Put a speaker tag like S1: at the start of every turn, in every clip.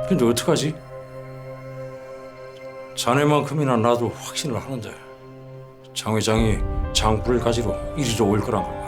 S1: 근데 어떡하지? 자네만큼이나 나도 확신을 하는데 장 회장이 장부를 가지러 이리로 올 거란 걸 말이야.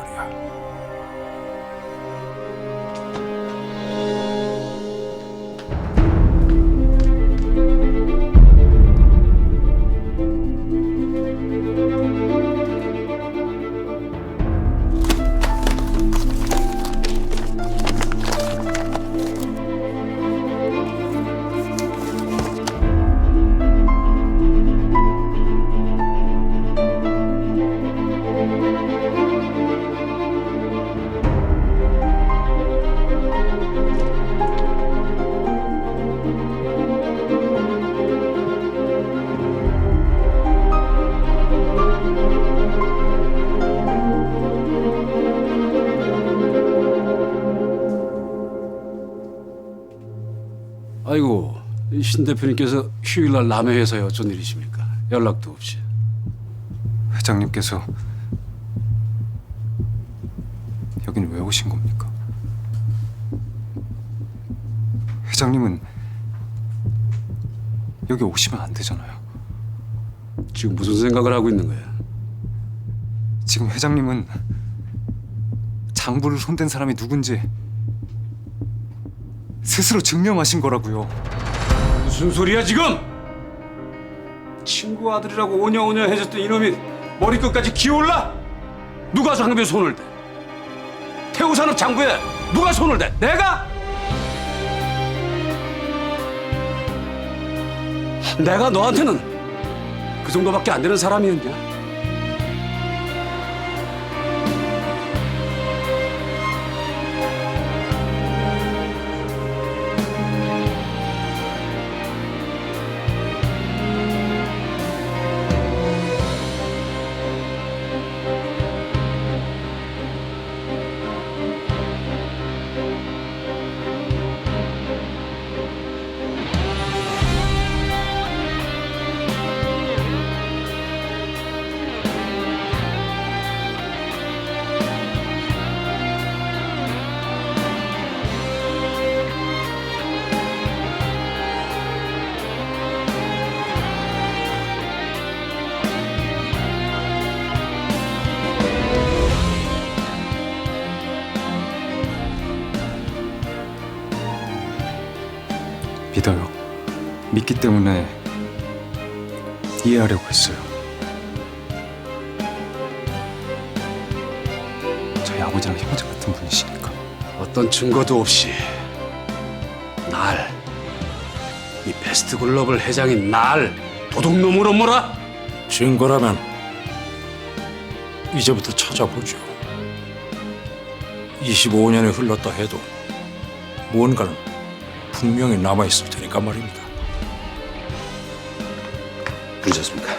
S2: 아이고, 신 대표님께서 휴일날 남해 회사에 어쩐 일이십니까? 연락도 없이.
S3: 회장님께서 여긴 왜 오신 겁니까? 회장님은 여기 오시면 안 되잖아요.
S2: 지금 무슨 생각을 하고 있는 거야?
S3: 지금 회장님은 장부를 손댄 사람이 누군지 스스로 증명하신 거라고요.
S2: 무슨 소리야 지금? 친구 아들이라고 오냐오냐 해줬던 이놈이 머리끝까지 기어올라? 누가 장부에 손을 대? 태우산업 장부에 누가 손을 대? 내가? 내가 너한테는 그 정도밖에 안 되는 사람이었냐?
S3: 믿어요. 믿기 때문에 이해하려고 했어요. 저희 아버지랑 형제 같은 분이시니까.
S2: 어떤 증거도 없이 날, 이 베스트 글로벌 회장인 날 도둑놈으로 몰아?
S1: 증거라면 이제부터 찾아보죠. 25년이 흘렀다 해도 무언가는 분명히 남아있을 테니까 말입니다.
S2: 부르셨습니까?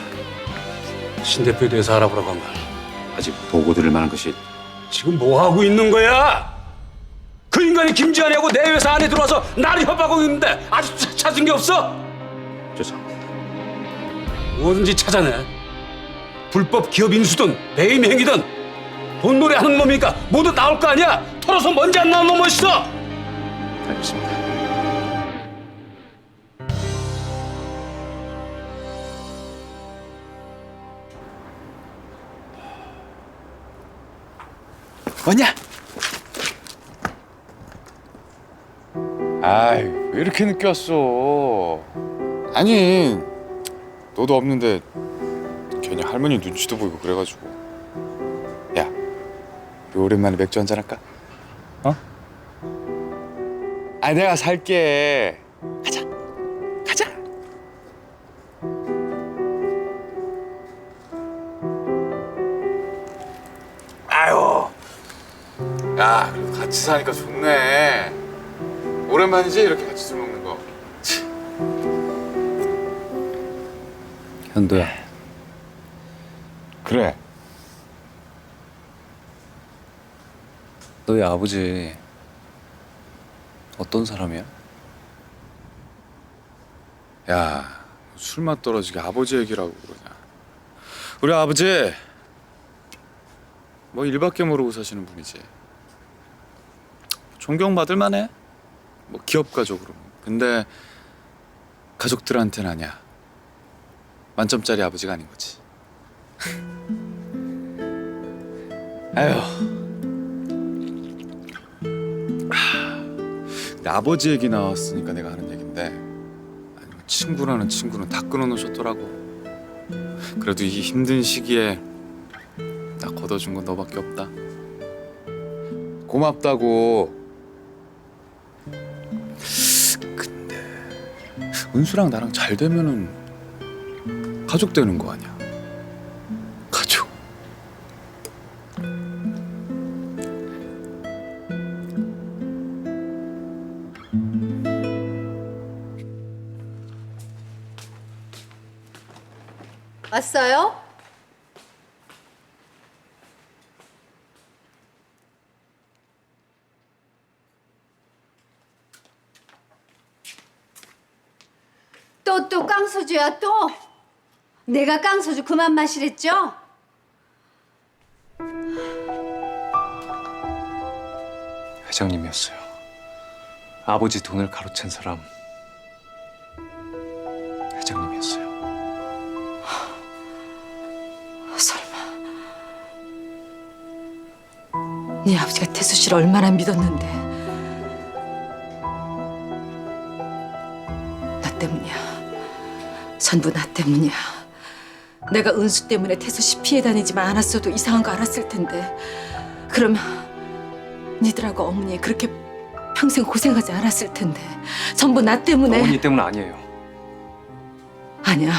S2: 신 대표에 대해서 알아보라고 한 말.
S4: 아직 보고 드릴 만한 것이
S2: 지금 뭐 하고 있는 거야? 그 인간이 김지한이하고 내 회사 안에 들어와서 나를 협박하고 있는데 아직도 찾은 게 없어?
S4: 죄송합니다.
S2: 뭐든지 찾아내. 불법 기업 인수든 배임 행위든 돈놀이 하는 놈이니까 모두 나올 거 아니야? 털어서 먼지 안 나온 놈 있어?
S4: 알겠습니다.
S5: 왔냐? 아이, 왜 이렇게 늦게 왔어? 아니, 너도 없는데 괜히 할머니 눈치도 보이고 그래가지고. 야, 우리 오랜만에 맥주 한잔 할까? 어? 아, 내가 살게. 가자, 가자. 아유. 야, 그래도 같이 사니까 좋네. 오랜만이지 이렇게 같이 술 먹는 거.
S3: 현도야.
S5: 그래.
S3: 너희 아버지 어떤 사람이야?
S5: 야, 술맛 떨어지게 아버지 얘기라고 그러냐. 우리 아버지 뭐 일밖에 모르고 사시는 분이지. 존경받을 만해. 뭐 기업 가족으로 근데 가족들한테는 아니야. 만점짜리 아버지가 아닌 거지. 아휴. 근데 아버지 얘기 나왔으니까 내가 하는 얘긴데, 아니, 친구라는 친구는 다 끊어놓으셨더라고. 그래도 이 힘든 시기에 나 걷어준 건 너밖에 없다. 고맙다고. 근데 은수랑 나랑 잘 되면은 가족 되는 거 아니야? 가족.
S6: 왔어요? 또 깡소주야 또? 내가 깡소주 그만 마시랬죠?
S3: 회장님이었어요. 아버지 돈을 가로챈 사람 회장님이었어요.
S6: 설마 네 아버지가 태수 씨를 얼마나 믿었는데 나 때문이야. 전부 나 때문이야. 내가 은수 때문에 태수 씨 피해 다니지만 않았어도 이상한 거 알았을 텐데 그러면 니들하고 어머니 그렇게 평생 고생하지 않았을 텐데 전부 나 때문에.
S3: 어머니 때문 아니에요.
S6: 아니야.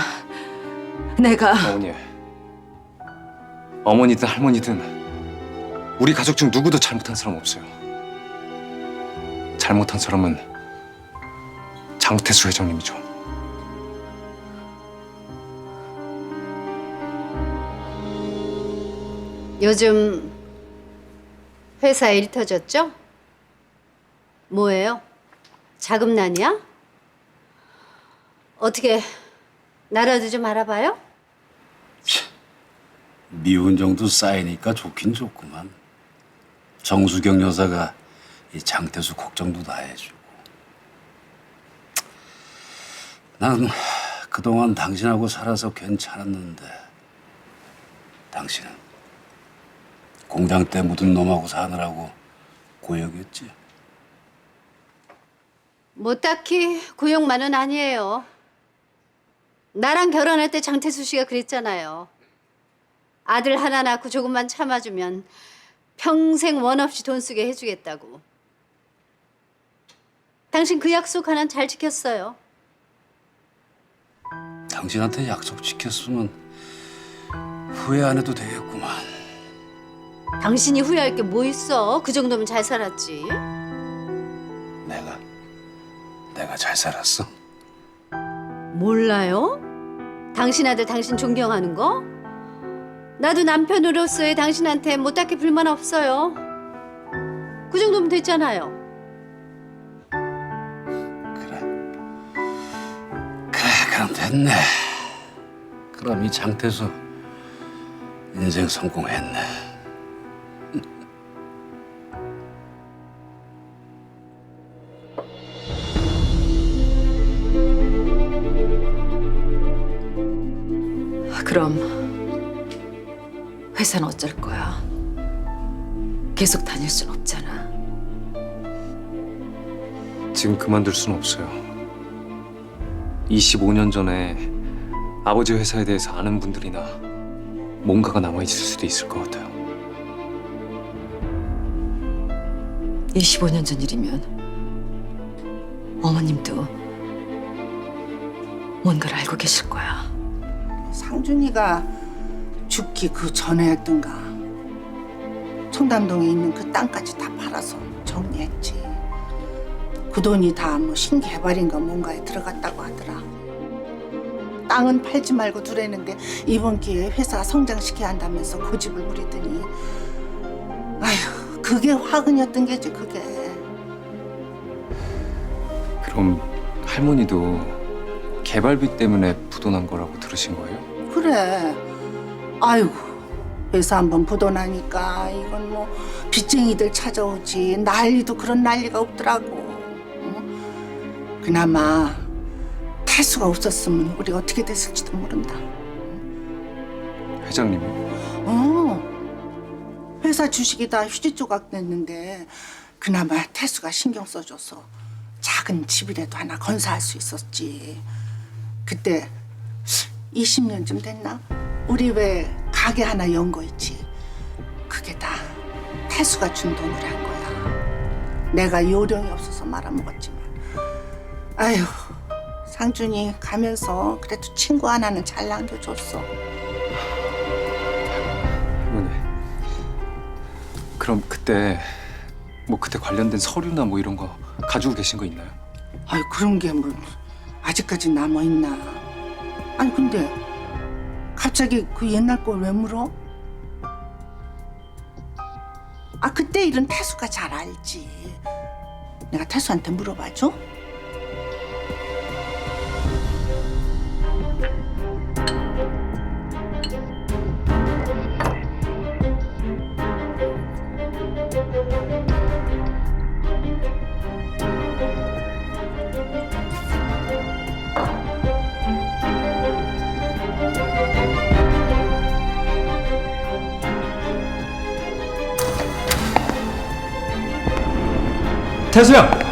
S6: 내가
S3: 어머니든 할머니든 우리 가족 중 누구도 잘못한 사람 없어요. 잘못한 사람은 장태수 회장님이죠.
S6: 요즘 회사 일이 터졌죠? 뭐예요? 자금난이야? 어떻게 나라도 좀 알아봐요?
S7: 미운 정도 쌓이니까 좋긴 좋구만. 정수경 여사가 이 장태수 걱정도 다 해주고. 난 그동안 당신하고 살아서 괜찮았는데 당신은 공장 때 묻은 놈하고 사느라고 고역이었지.
S6: 뭐 딱히 고용만은 아니에요. 나랑 결혼할 때 장태수 씨가 그랬잖아요. 아들 하나 낳고 조금만 참아주면 평생 원 없이 돈 쓰게 해주겠다고. 당신 그 약속 하나는 잘 지켰어요.
S7: 당신한테 약속 지켰으면 후회 안 해도 되겠구만.
S6: 당신이 후회할 게 뭐 있어? 그 정도면 잘 살았지.
S7: 내가 잘 살았어?
S6: 몰라요? 당신 아들 당신 존경하는 거? 나도 남편으로서의 당신한테 뭐 딱히 불만 없어요. 그 정도면 됐잖아요.
S7: 그래, 그럼 됐네. 그럼 이 장태수 인생 성공했네.
S6: 그럼 회사는 어쩔 거야? 계속 다닐 순 없잖아.
S3: 지금 그만둘 수는 없어요. 25년 전에 아버지 회사에 대해서 아는 분들이나 뭔가가 남아있을 수도 있을 것 같아요.
S6: 25년 전 일이면 어머님도 뭔가를 알고 계실 거야.
S8: 상준이가 죽기 그 전에 했던가 청담동에 있는 그 땅까지 다 팔아서 정리했지. 그 돈이 다 뭐 신개발인가 뭔가에 들어갔다고 하더라. 땅은 팔지 말고 두라는데 이번 기회에 회사 성장시켜야 한다면서 고집을 부리더니 아휴 그게 화근이었던 게지 그게.
S3: 그럼 할머니도 개발비 때문에 부도난 거라고 들으신 거예요?
S8: 그래. 아이고 회사 한번 부도나니까 이건 뭐 빚쟁이들 찾아오지 난리도 그런 난리가 없더라고. 응? 그나마 태수가 없었으면 우리 어떻게 됐을지도 모른다.
S3: 회장님이
S8: 회사 주식이 다 휴지 조각 됐는데 그나마 태수가 신경 써줘서 작은 집이라도 하나 건사할 수 있었지. 그때 20년쯤 됐나? 우리 왜 가게 하나 연 거 있지? 그게 다 태수가 준 돈으로 한 거야. 내가 요령이 없어서 말아먹었지만. 아휴, 상준이 가면서 그래도 친구 하나는 잘 남겨줬어.
S3: 할머니. 그럼 그때 그때 관련된 서류나 이런 거 가지고 계신 거 있나요?
S8: 아유, 그런 게 아직까지 남아있나. 아니 근데 갑자기 그 옛날 걸 왜 물어? 아, 그때 일은 태수가 잘 알지. 내가 태수한테 물어봐줘?
S1: 태수야.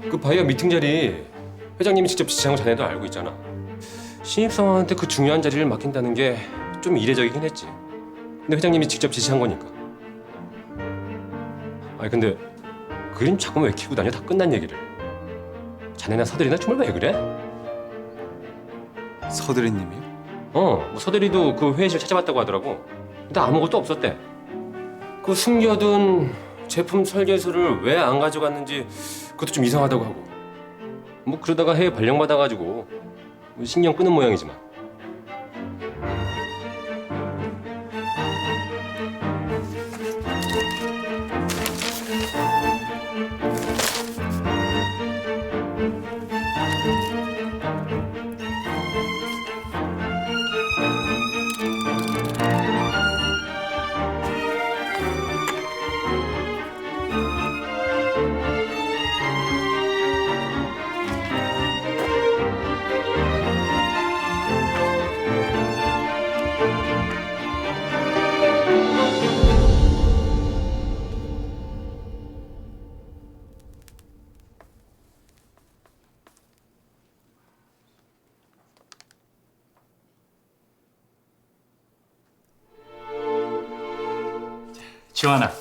S9: 그 바이어 미팅 자리 회장님이 직접 지시한 거 자네도 알고 있잖아. 신입사원한테 그 중요한 자리를 맡긴다는 게 좀 이례적이긴 했지. 근데 회장님이 직접 지시한 거니까. 아니 근데 그림 자꾸 왜 키고 다녀? 다 끝난 얘기를. 자네나 서대리나 정말 왜 그래?
S3: 서대리님이요?
S9: 서대리도 그 회의실 찾아봤다고 하더라고. 근데 아무것도 없었대. 그 숨겨둔 제품 설계서를 왜 안 가져갔는지 그것도 좀 이상하다고 하고. 그러다가 해외 발령받아가지고 신경 끄는 모양이지만.
S10: 지환아,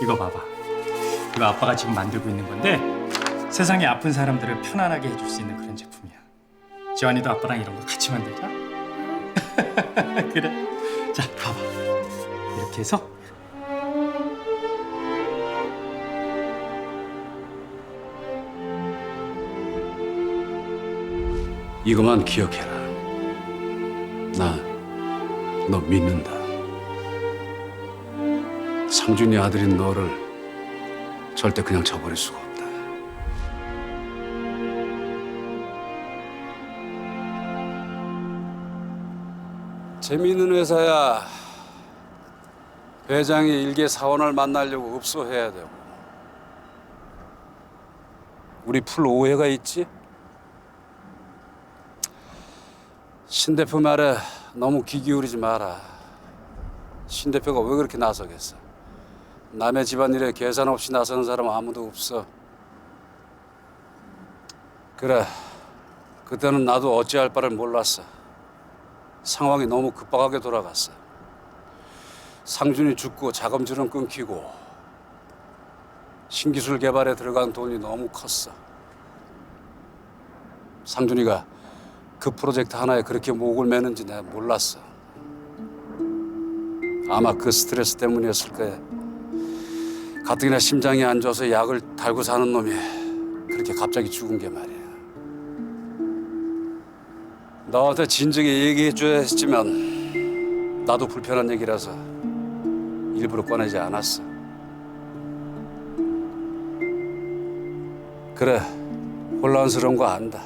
S10: 이거 봐봐. 이거 아빠가 지금 만들고 있는 건데 세상에 아픈 사람들을 편안하게 해줄 수 있는 그런 제품이야. 지환이도 아빠랑 이런 거 같이 만들자. 그래. 자, 봐봐. 이렇게 해서
S7: 이것만 기억해라. 나 너 믿는다. 상준이 아들인 너를 절대 그냥 저버릴 수가 없다. 재미있는 회사야. 회장이 일개 사원을 만나려고 읍소해야 되고. 우리 풀 오해가 있지? 신 대표 말에 너무 귀 기울이지 마라. 신 대표가 왜 그렇게 나서겠어? 남의 집안일에 계산 없이 나서는 사람은 아무도 없어. 그래, 그때는 나도 어찌할 바를 몰랐어. 상황이 너무 급박하게 돌아갔어. 상준이 죽고 자금줄은 끊기고 신기술 개발에 들어간 돈이 너무 컸어. 상준이가 그 프로젝트 하나에 그렇게 목을 매는지 내가 몰랐어. 아마 그 스트레스 때문이었을 거야. 가뜩이나 심장이 안 좋아서 약을 달고 사는 놈이 그렇게 갑자기 죽은 게 말이야. 너한테 진작에 얘기해줘야 했지만 나도 불편한 얘기라서 일부러 꺼내지 않았어. 그래, 혼란스러운 거 안다.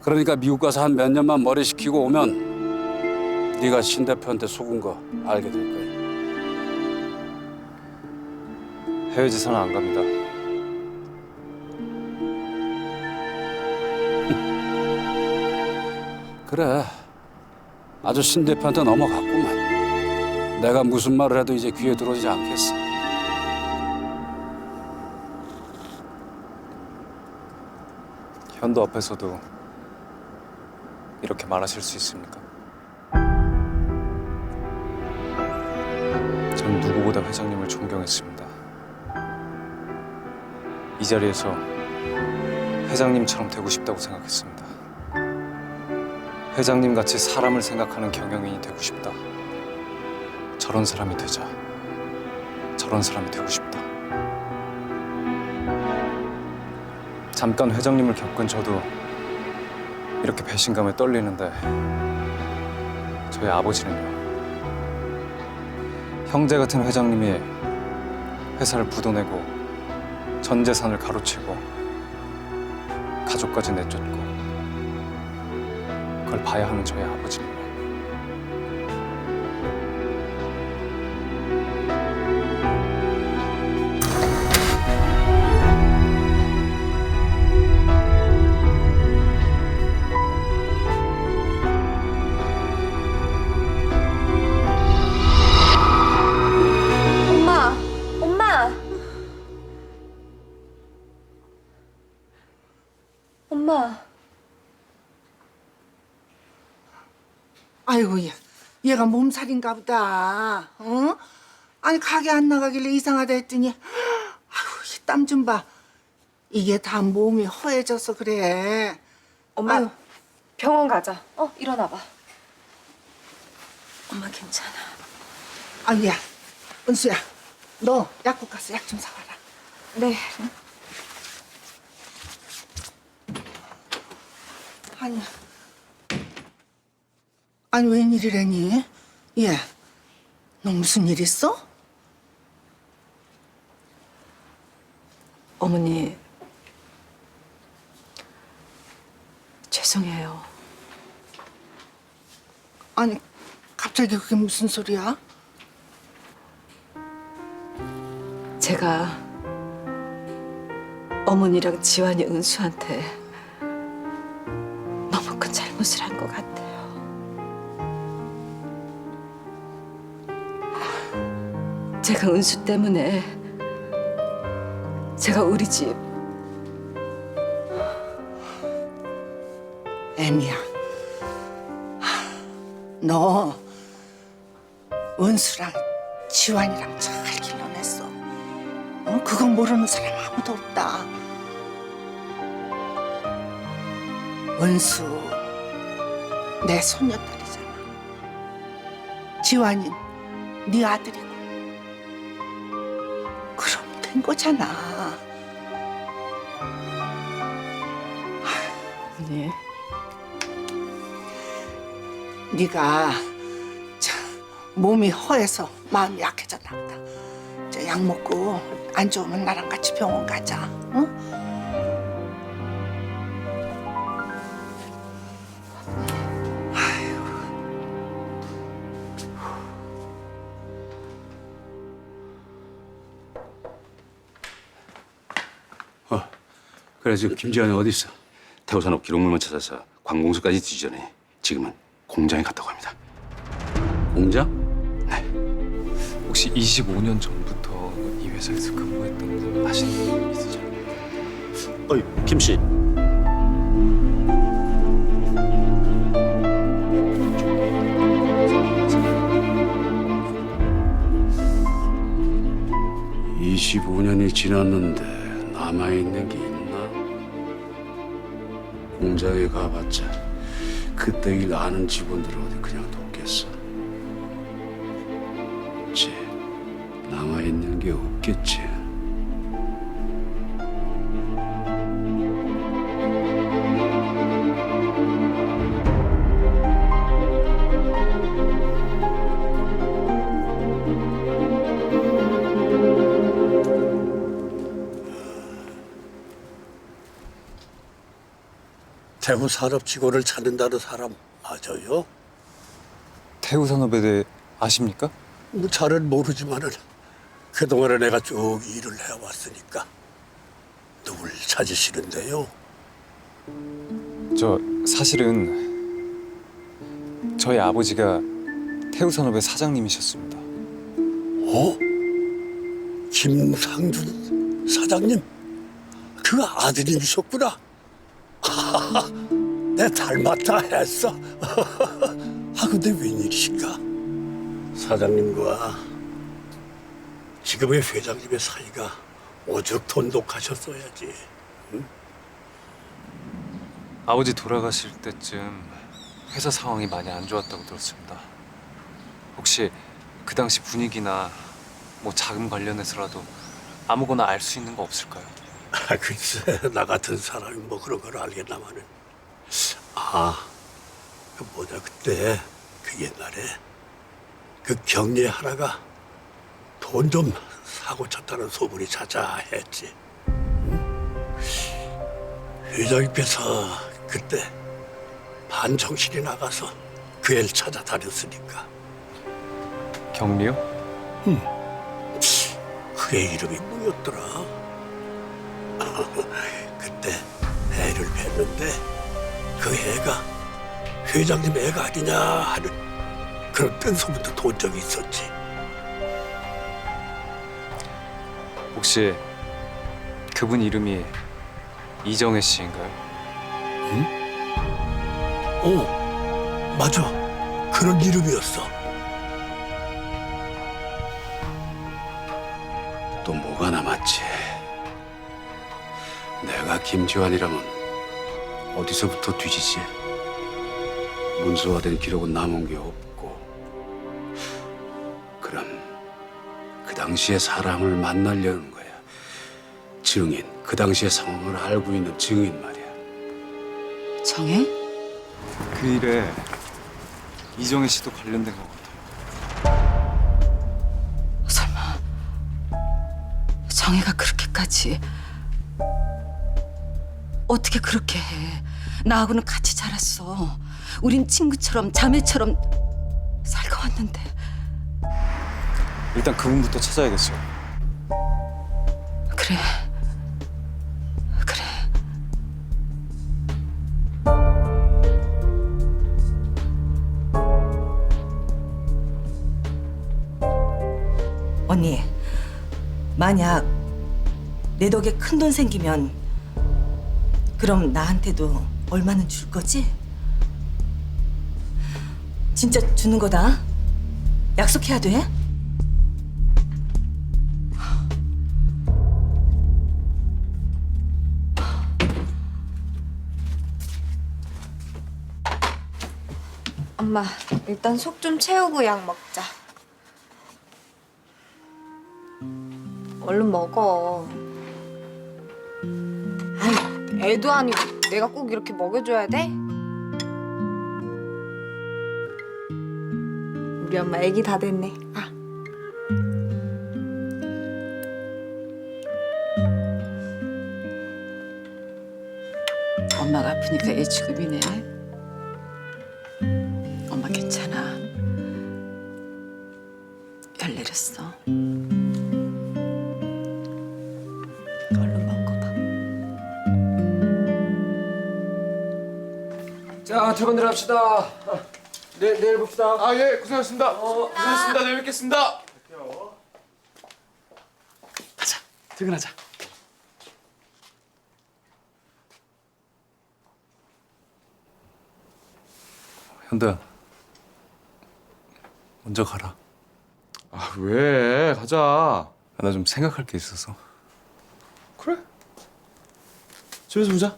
S7: 그러니까 미국 가서 한 몇 년만 머리 식히고 오면 네가 신 대표한테 속은 거 알게 될 거야.
S3: 해외 지사는 안 갑니다.
S7: 그래, 아주 신 대표한테 넘어갔구만. 내가 무슨 말을 해도 이제 귀에 들어오지 않겠어.
S3: 현도 앞에서도 이렇게 말하실 수 있습니까? 전 누구보다 회장님을 존경했습니다. 이 자리에서 회장님처럼 되고 싶다고 생각했습니다. 회장님 같이 사람을 생각하는 경영인이 되고 싶다. 저런 사람이 되자. 저런 사람이 되고 싶다. 잠깐 회장님을 겪은 저도 이렇게 배신감에 떨리는데 저희 아버지는요. 형제 같은 회장님이 회사를 부도내고 전 재산을 가로채고 가족까지 내쫓고 그걸 봐야 하는 저희 아버지는요.
S6: 엄마.
S8: 아이고, 얘가 몸살인가 보다. 어? 아니 가게 안 나가길래 이상하다 했더니 아이고, 땀 좀 봐. 이게 다 몸이 허해져서 그래.
S6: 엄마,
S8: 아유.
S6: 병원 가자. 일어나봐. 엄마 괜찮아.
S8: 아유, 야, 은수야, 너 약국 가서 약 좀 사와라.
S6: 네.
S8: 아니 웬일이래니? 얘, 너 무슨 일 있어?
S6: 어머니, 죄송해요.
S8: 아니 갑자기 그게 무슨 소리야?
S6: 제가 어머니랑 지환이 은수한테 너무 큰 잘못을 한 것 같아요. 제가 은수 때문에 제가 우리 집
S8: 애미야, 너 은수랑 지환이랑 잘 길러냈어. 그건 모르는 사람 아무도 없다. 은수 내 손녀딸이잖아. 지환이 네 아들이고. 그럼 된 거잖아.
S6: 어머니.
S8: 네가 몸이 허해서 마음이 약해졌나 보다. 약 먹고 안 좋으면 나랑 같이 병원 가자. 응?
S7: 그래, 지금 김지환이 어디 있어?
S4: 태호산업 기록물만 찾아서 관공서까지 뒤지더니 지금은 공장에 갔다고 합니다.
S7: 공장?
S3: 혹시 25년 전부터 이 회사에서 근무했던 분 아시는 분 있으세요?
S4: 어이, 김 씨.
S2: 25년이 지났는데 남아있는 게 있나? 공장에 가봤자 그때 일 아는 직원들 어디 그냥 돕겠어. 이제 남아있는 게 없겠지.
S11: 대구 산업지구를 찾는다는 사람 맞아요?
S3: 태우 산업에 대해 아십니까?
S11: 뭐 잘은 모르지만은 그동안에 내가 쭉 일을 해왔으니까 누굴 찾으시는데요?
S3: 저 사실은 저희 아버지가 태우 산업의 사장님이셨습니다.
S11: 어? 김상준 사장님? 그 아드님이셨구나. 내 닮았다 했어. 아 근데 웬일이신가? 사장님과 지금의 회장님의 사이가 오죽 돈독하셨어야지. 응?
S3: 아버지 돌아가실 때쯤 회사 상황이 많이 안 좋았다고 들었습니다. 혹시 그 당시 분위기나 뭐 자금 관련해서라도 아무거나 알 수 있는 거 없을까요?
S11: 아, 글쎄 나 같은 사람이 뭐 그런 걸 알겠나마는. 아, 그 뭐냐 그때 그 옛날에 그 경례 하나가 돈 좀 사고 쳤다는 소문이 자자했지. 응? 회장님께서 그때 반정신이 나가서 그 애를 찾아다녔으니까.
S3: 경리요?
S11: 그 애 이름이 뭐였더라? 그때 애를 뵀는데 그 애가 회장님 애가 아니냐 하는 그런 뜬소문도 돈 적이 있었지.
S3: 혹시 그분 이름이 이정혜 씨인가요?
S11: 어, 맞아. 그런 이름이었어.
S2: 또 뭐가 남았지? 내가 김지환이라면 어디서부터 뒤지지? 문서화된 기록은 남은 게 없고, 그럼 그 당시의 사람을 만나려는 거야. 증인, 그 당시의 상황을 알고 있는 증인 말이야.
S6: 정혜?
S3: 그 일에 이정혜 씨도 관련된 것 같아요.
S6: 설마 정혜가 그렇게까지 어떻게 그렇게 해? 나하고는 같이 자랐어. 우린 친구처럼 자매처럼 살고 왔는데.
S3: 일단 그분부터 찾아야겠어요.
S6: 그래. 그래.
S12: 언니, 만약 내 덕에 큰 돈 생기면 그럼 나한테도 얼마는 줄 거지? 진짜 주는 거다. 약속해야 돼.
S13: 엄마, 일단 속 좀 채우고 약 먹자. 얼른 먹어. 아이, 애도 아니고 내가 꼭 이렇게 먹여줘야 돼? 우리 엄마 애기 다 됐네. 아.
S6: 엄마가 아프니까 애 취급이네. 엄마 괜찮아. 열 내렸어. 얼른 먹어봐.
S9: 자, 퇴근들 합시다. 내일 봅시다.
S5: 아, 예, 고생하셨습니다. 고생하셨습니다. 내일 뵙겠습니다.
S2: 가자, 퇴근하자.
S3: 현도야, 먼저 가라.
S5: 아, 왜? 가자.
S3: 나 좀 생각할 게 있어서.
S5: 그래. 집에서 보자.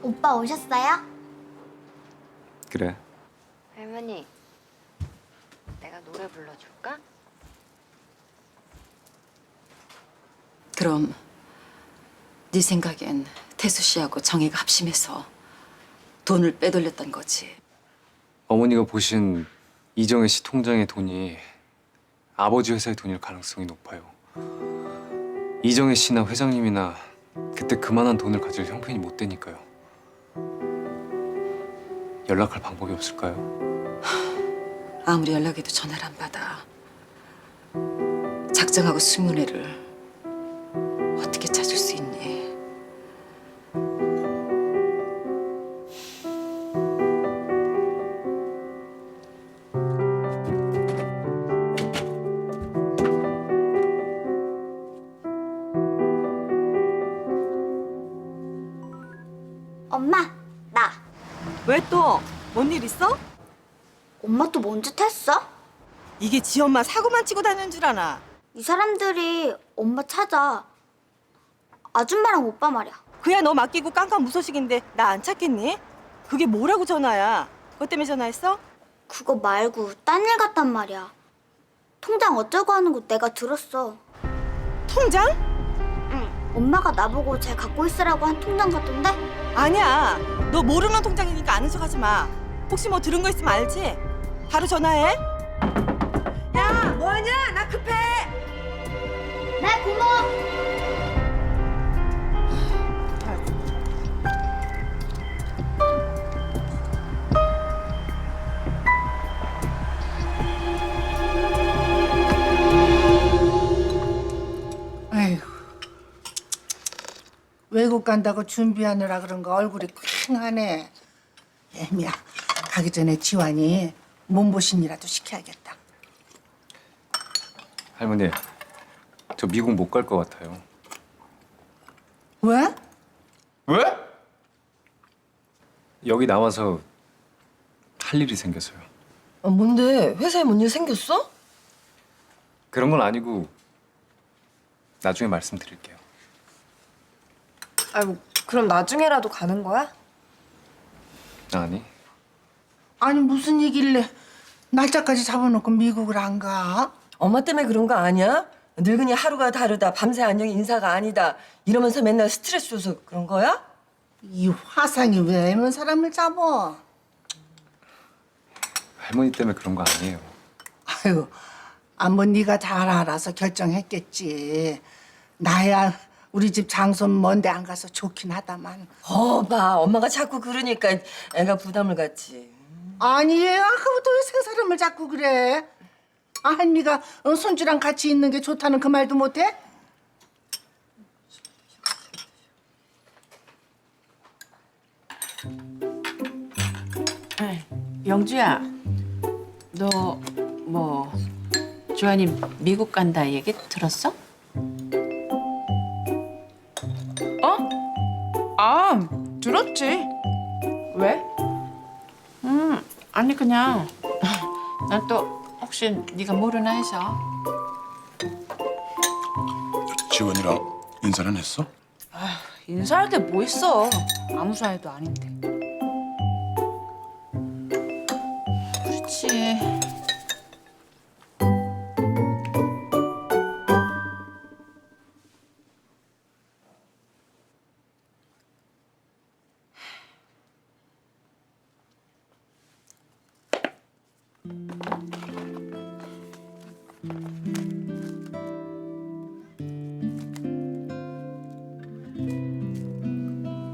S13: 오빠 오셨어요?
S3: 그래.
S13: 할머니, 내가 노래 불러줄까?
S6: 그럼 네 생각엔 태수 씨하고 정혜가 합심해서 돈을 빼돌렸던 거지.
S3: 어머니가 보신 이정혜 씨 통장의 돈이 아버지 회사의 돈일 가능성이 높아요. 이정혜 씨나 회장님이나 그때 그만한 돈을 가질 형편이 못 되니까요. 연락할 방법이 없을까요?
S6: 아무리 연락해도 전화를 안 받아. 작정하고 승윤애를 어떻게 찾을 수 있니?
S13: 엄마, 나.
S12: 왜 또? 뭔 일 있어?
S13: 엄마 또 뭔 짓 했어?
S12: 이게 지 엄마 사고만 치고 다니는 줄 아나?
S13: 이 사람들이 엄마 찾아. 아줌마랑 오빠 말이야.
S12: 그야 너 맡기고 깜깜 무소식인데 나 안 찾겠니? 그게 뭐라고 전화야? 그것 때문에 전화했어?
S13: 그거 말고 딴 일 같단 말이야. 통장 어쩌고 하는 거 내가 들었어.
S12: 통장?
S13: 응. 엄마가 나보고 잘 갖고 있으라고 한 통장 같던데?
S12: 아니야. 너 모르는 통장이니까 아는 척 하지 마. 혹시 뭐 들은 거 있으면 알지? 바로 전화해. 야, 뭐하냐? 나 급해.
S13: 네, 고마워.
S8: 아이고, 외국 간다고 준비하느라 그런가 얼굴이 퀭하네. 애미야, 가기 전에 지환이 몸보신이라도 시켜야겠다.
S3: 할머니, 저 미국 못 갈 것 같아요.
S8: 왜?
S3: 왜? 여기 나와서 할 일이 생겨서요.
S12: 뭔데? 회사에 뭔 일 생겼어?
S3: 그런 건 아니고 나중에 말씀드릴게요.
S13: 아이고, 그럼 나중에라도 가는 거야?
S3: 아니,
S8: 아니 무슨 얘길래 날짜까지 잡아놓고 미국을 안 가?
S12: 엄마 때문에 그런 거 아니야? 늙은이 하루가 다르다. 밤새 안녕 인사가 아니다. 이러면서 맨날 스트레스 줘서 그런 거야?
S8: 이 화상이 왜 이런 사람을 잡어?
S3: 할머니 때문에 그런 거 아니에요.
S8: 아유, 뭐 네가 잘 알아서 결정했겠지. 나야 우리 집 장손 먼데 안 가서 좋긴 하다만.
S12: 봐. 엄마가 자꾸 그러니까 애가 부담을 갖지.
S8: 아니, 아까부터 왜 새 사람을 자꾸 그래? 할미가 손주랑 같이 있는 게 좋다는 그 말도 못해?
S14: 영주야, 너 뭐 주환이 미국 간다 얘기 들었어?
S15: 들었지. 왜?
S14: 아니 그냥 난 또 혹시 네가 모르나 해서.
S16: 지원이랑 인사는 했어?
S15: 인사할 때 뭐 있어. 아무 사이도 아닌데.
S14: 嗯 음, 그렇지.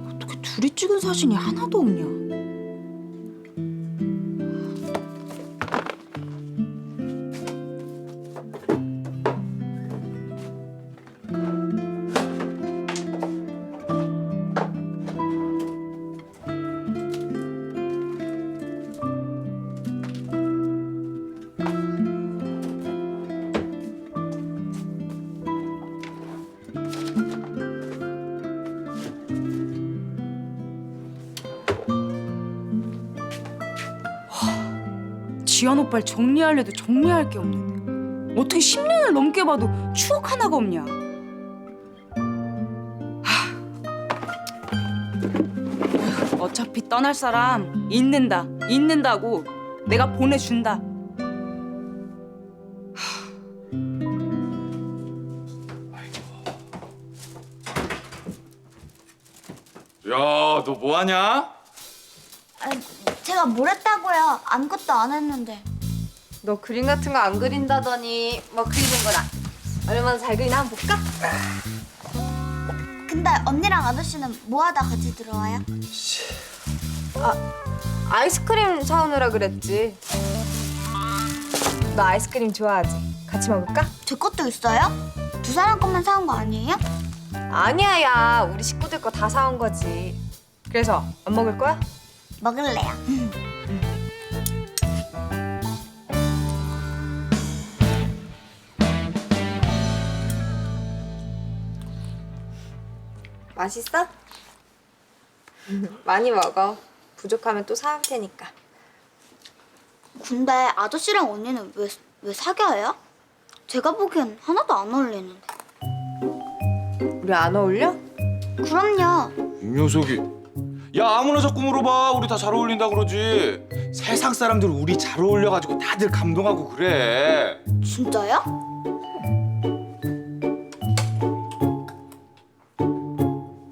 S15: 어떻게 둘이 찍은 사진이 하나도 없냐? 지연 오빠를 정리하려도 정리할 게 없는데 어떻게 10년을 넘게 봐도 추억 하나가 없냐? 어차피 떠날 사람 있는다고 내가 보내준다.
S5: 야, 너 뭐하냐?
S13: 아, 제가 뭘 했다고요? 아무것도 안 했는데.
S17: 너 그림 같은 거 안 그린다더니 뭐 그리는구나. 얼마나 잘 그리나 한번 볼까?
S13: 근데 언니랑 아저씨는 뭐 하다 같이 들어와요?
S17: 아이스크림 사오느라 그랬지. 너 아이스크림 좋아하지? 같이 먹을까?
S13: 제 것도 있어요? 두 사람 것만 사온 거 아니에요?
S17: 아니야, 야. 우리 식구들 거 다 사온 거지. 그래서 안 먹을 거야?
S13: 먹을래요.
S17: 맛있어? 많이 먹어. 부족하면 또 사올 테니까.
S13: 근데 아저씨랑 언니는 왜 사귀어요? 제가 보기엔 하나도 안 어울리는데.
S17: 우리 안 어울려?
S13: 그럼요.
S5: 이 녀석이. 야, 아무나 자꾸 물어봐. 우리 다 잘 어울린다 그러지. 세상 사람들 우리 잘 어울려가지고 다들 감동하고 그래.
S13: 진짜요?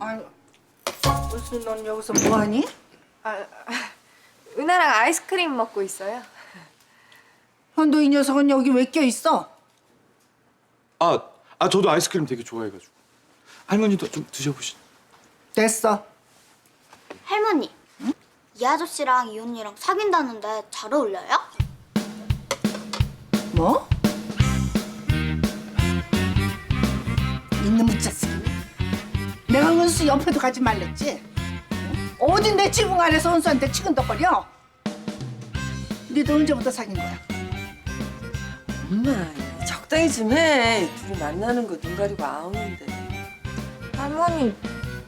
S8: 아유, 무슨 넌 여기서 뭐하니?
S17: 은하랑 아이스크림 먹고 있어요.
S8: 너 이 녀석은 여기 왜 껴있어?
S5: 저도 아이스크림 되게 좋아해가지고. 할머니도 좀 드셔보시.
S8: 됐어.
S13: 할머니. 응? 이 아저씨랑 이 언니랑 사귄다는데 잘 어울려요?
S8: 뭐? 이놈의 자식. 내가 은수 옆에도 가지 말랬지? 어디 내 지붕 아래서 은수한테 치근덕거려? 니도 언제부터 사귄 거야?
S18: 엄마, 적당히 좀 해. 둘이 만나는 거 눈 가리고 아우는데.
S17: 할머니,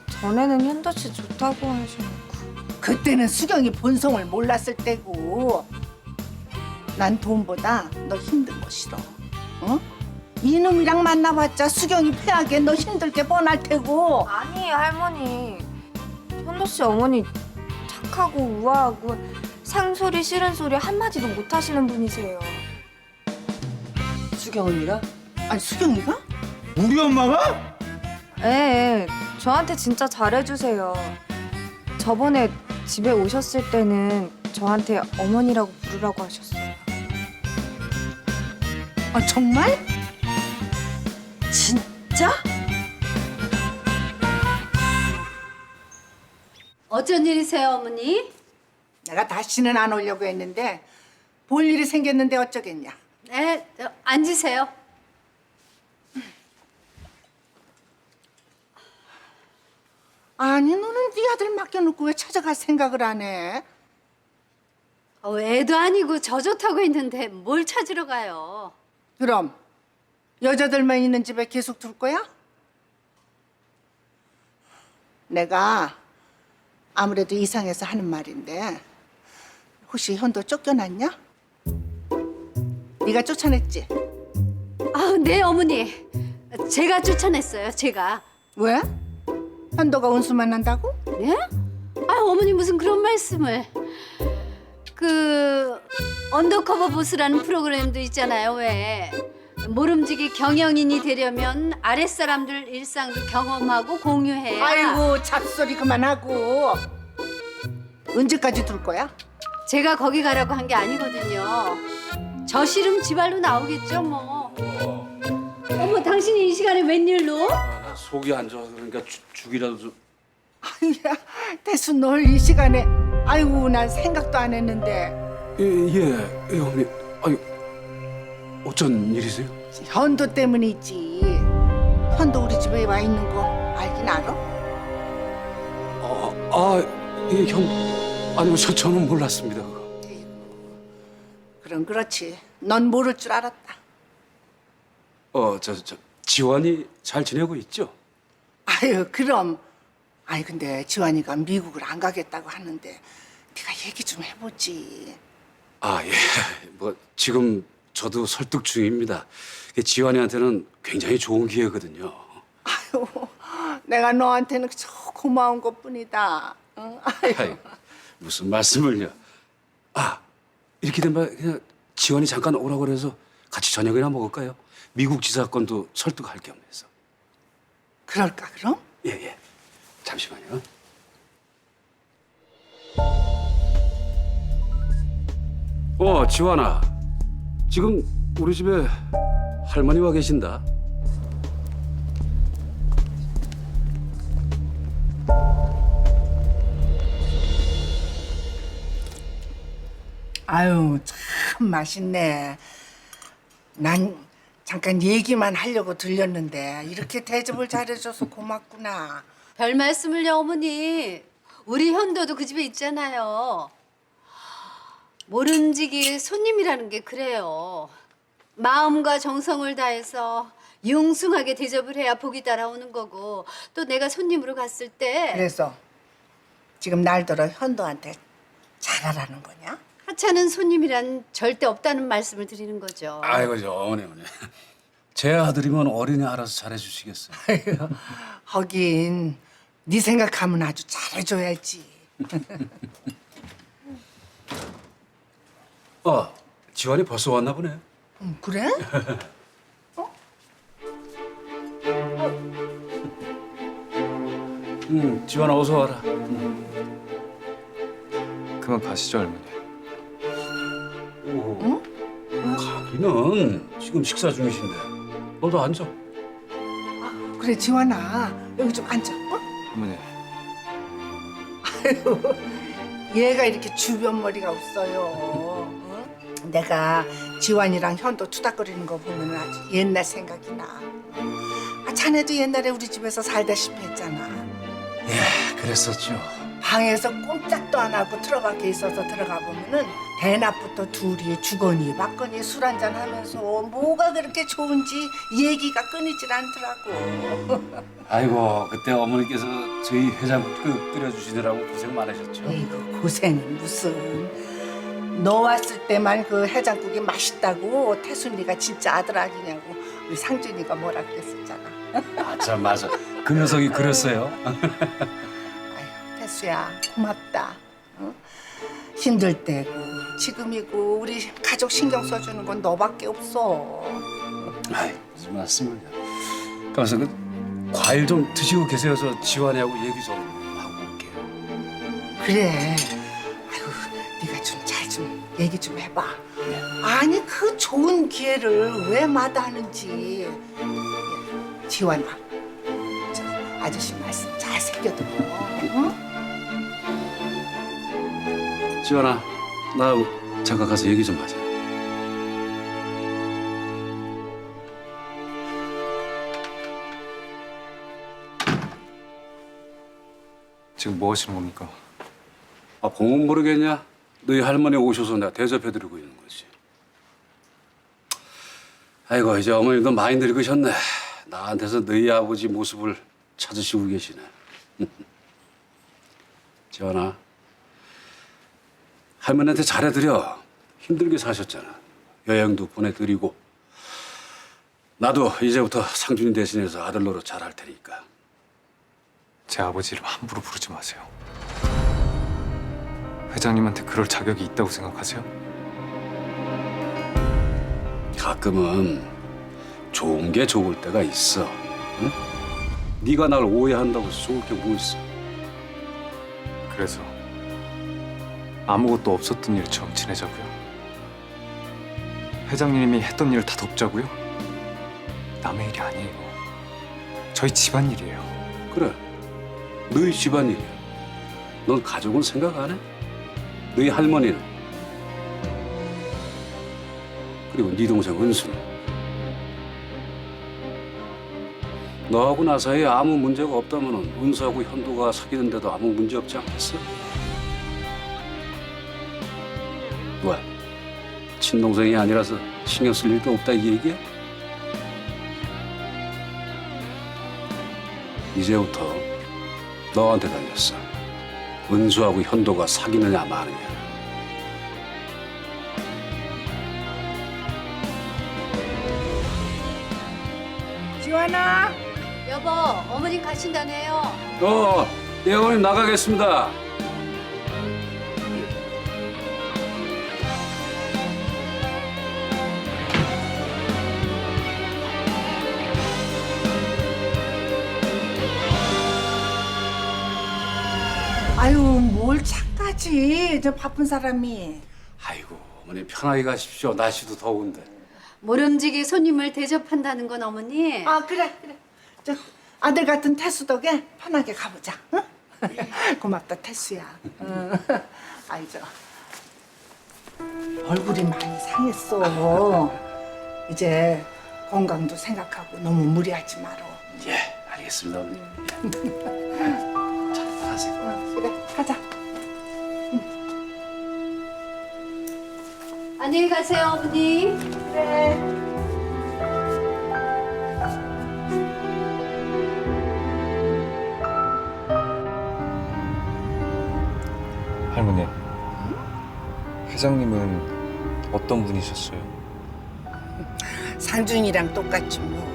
S17: 전에는 현도 씨 좋다고 하셔놓고.
S8: 그때는 수경이 본성을 몰랐을 때고. 난 돈보다 너 힘든 거 싫어. 어? 이놈이랑 만나봤자 수경이 패하게 너 힘들게 뻔할 테고.
S17: 아니에요, 할머니. 현도 씨 어머니 착하고 우아하고 상소리 싫은 소리 한마디도 못 하시는 분이세요.
S18: 수경 언니가?
S8: 아니, 수경이가?
S5: 우리 엄마가?
S17: 네, 저한테 진짜 잘해주세요. 저번에 집에 오셨을 때는 저한테 어머니라고 부르라고 하셨어요.
S8: 아, 정말?
S18: 진짜?
S19: 어쩐 일이세요, 어머니?
S8: 내가 다시는 안 오려고 했는데 볼 일이 생겼는데 어쩌겠냐.
S19: 네, 앉으세요.
S8: 아니, 너는 네 아들 맡겨놓고 왜 찾아갈 생각을 안 해?
S19: 애도 아니고 저 좋다고 했는데 뭘 찾으러 가요?
S8: 그럼 여자들만 있는 집에 계속 둘 거야? 내가 아무래도 이상해서 하는 말인데 혹시 현도 쫓겨났냐? 네가 쫓아냈지?
S19: 네, 어머니. 제가 쫓아냈어요, 제가.
S8: 왜? 현도가 은수 만난다고?
S19: 네? 어머니 무슨 그런 말씀을. 언더커버 보스라는 프로그램도 있잖아요, 왜. 모름지기 경영인이 되려면 아랫사람들 일상도 경험하고 공유해야.
S8: 아이고, 잡소리 그만하고. 언제까지 둘 거야?
S19: 제가 거기 가라고 한 게 아니거든요. 저 씨름 지발로 나오겠죠 뭐. 어머 당신이 이 시간에 웬일로?
S2: 나 속이 안 좋아서 그러니까 죽이라도 좀.
S8: 야, 대수 널 이 시간에 아이고 난 생각도 안 했는데
S2: 예, 어머니. 아유, 어쩐 일이세요?
S8: 현도 때문이지. 현도 우리 집에 와 있는 거 알긴 알아?
S2: 예, 형. 아니요, 저는 몰랐습니다.
S8: 그럼 그렇지. 넌 모를 줄 알았다.
S2: 저 지환이 잘 지내고 있죠?
S8: 아유 그럼. 아이 근데 지환이가 미국을 안 가겠다고 하는데 네가 얘기 좀 해보지.
S2: 예. 뭐 지금 저도 설득 중입니다. 지환이한테는 굉장히 좋은 기회거든요.
S8: 아유 내가 너한테는 저 고마운 것뿐이다. 응? 아유.
S2: 무슨 말씀을요? 이렇게 되면 그냥 지환이 잠깐 오라고 그래서 같이 저녁이나 먹을까요? 미국 지사건도 설득할 겸해서.
S8: 그럴까 그럼?
S2: 예. 잠시만요. 지환아. 지금 우리 집에 할머니 와 계신다.
S8: 아유 참 맛있네. 난 잠깐 얘기만 하려고 들렸는데 이렇게 대접을 잘해줘서 고맙구나.
S19: 별 말씀을요 어머니. 우리 현도도 그 집에 있잖아요. 모름지기 손님이라는 게 그래요. 마음과 정성을 다해서 융숭하게 대접을 해야 복이 따라오는 거고 또 내가 손님으로 갔을 때
S8: 그래서 지금 날더러 현도한테 잘하라는 거냐?
S19: 하찮은 손님이란 절대 없다는 말씀을 드리는 거죠.
S2: 아이고 저 어머니. 제 아들이면 어린애 알아서 잘해주시겠어요.
S8: 하긴 네 생각하면 아주 잘해줘야지.
S2: 지환이 벌써 왔나 보네.
S8: 그래?
S2: 지환아 어서 와라.
S3: 그만 가시죠, 할머니.
S2: 가기는 지금 식사 중이신데. 너도 앉아.
S8: 그래 지환아 여기 좀 앉아. 어?
S3: 할머니.
S8: 아유, 얘가 이렇게 주변 머리가 없어요. 응? 내가 지환이랑 현도 투닥거리는 거 보면 아주 옛날 생각이 나. 자네도 옛날에 우리 집에서 살다시피 했잖아.
S2: 예, 그랬었죠.
S8: 방에서 꼼짝도 안 하고 틀어박혀 있어서 들어가 보면은 대낮부터 둘이 주거니 받거니 술 한잔 하면서 뭐가 그렇게 좋은지 얘기가 끊이질 않더라고.
S2: 아이고 그때 어머니께서 저희 해장국 끓여주시느라고 고생 많으셨죠.
S8: 이거 고생은 무슨. 너 왔을 때만 그 해장국이 맛있다고 태순이가 진짜 아들 아니냐고 우리 상준이가 뭐라 그랬었잖아.
S2: 맞아. 그 녀석이 그랬어요.
S8: 태수야 고맙다. 어? 힘들 때고 지금이고 우리 가족 신경 써주는 건 너밖에 없어.
S2: 무슨 말씀을요. 가서 그 과일 좀 드시고 계세요. 저 지환이하고 얘기 좀 하고 올게요.
S8: 그래. 아이고 네가 좀 잘 좀 얘기 좀 해봐. 아니 그 좋은 기회를 왜 마다하는지. 지환아, 저 아저씨 말씀 잘 새겨들어. 응?
S2: 지환아, 나 잠깐 가서 얘기 좀 하자.
S3: 지금 뭐 하시는 겁니까?
S2: 공은 모르겠냐? 너희 할머니 오셔서 내가 대접해드리고 있는 거지. 아이고 이제 어머니도 많이 늙으셨네. 나한테서 너희 아버지 모습을 찾으시고 계시네. 지환아, 할머니한테 잘해드려. 힘들게 사셨잖아. 여행도 보내드리고. 나도 이제부터 상준이 대신해서 아들 노릇 잘할 테니까.
S3: 제 아버지 이름 함부로 부르지 마세요. 회장님한테 그럴 자격이 있다고 생각하세요?
S2: 가끔은 좋은 게 좋을 때가 있어. 응? 네가 날 오해한다고 해서 좋을 게 뭐 있어.
S3: 그래서 아무것도 없었던 일처럼 지내자고요. 회장님이 했던 일을 다 덮자고요? 남의 일이 아니에요. 저희 집안일이에요.
S2: 그래, 너희 집안일이야. 넌 가족은 생각 안 해? 너희 할머니는? 그리고 네 동생 은수는? 너하고 나 사이에 아무 문제가 없다면 은수하고 현도가 사귀는데도 아무 문제 없지 않겠어? 왜? 친동생이 아니라서 신경 쓸 일도 없다 이 얘기야? 이제부터 너한테 달렸어. 은수하고 현도가 사귀느냐 마느냐.
S8: 지원아.
S19: 여보, 어머님 가신다네요.
S2: 예, 어머님 나가겠습니다.
S8: 아유 뭘 차까지 저 바쁜 사람이.
S2: 아이고 어머니 편하게 가십시오. 날씨도 더운데.
S19: 모름지기 손님을 대접한다는 건 어머니.
S8: 아 그래. 저 아들 같은 태수 덕에 편하게 가보자. 응? 고맙다 태수야. 아이 저 얼굴이 많이 상했어. 이제 건강도 생각하고 너무 무리하지 마라.
S2: 예, 알겠습니다 어머니. 자, 가세요.
S8: 그래 가자.
S19: 안녕히 가세요, 어머니.
S8: 그래.
S3: 할머니, 회장님은 어떤 분이셨어요?
S8: 상준이랑 똑같지 뭐.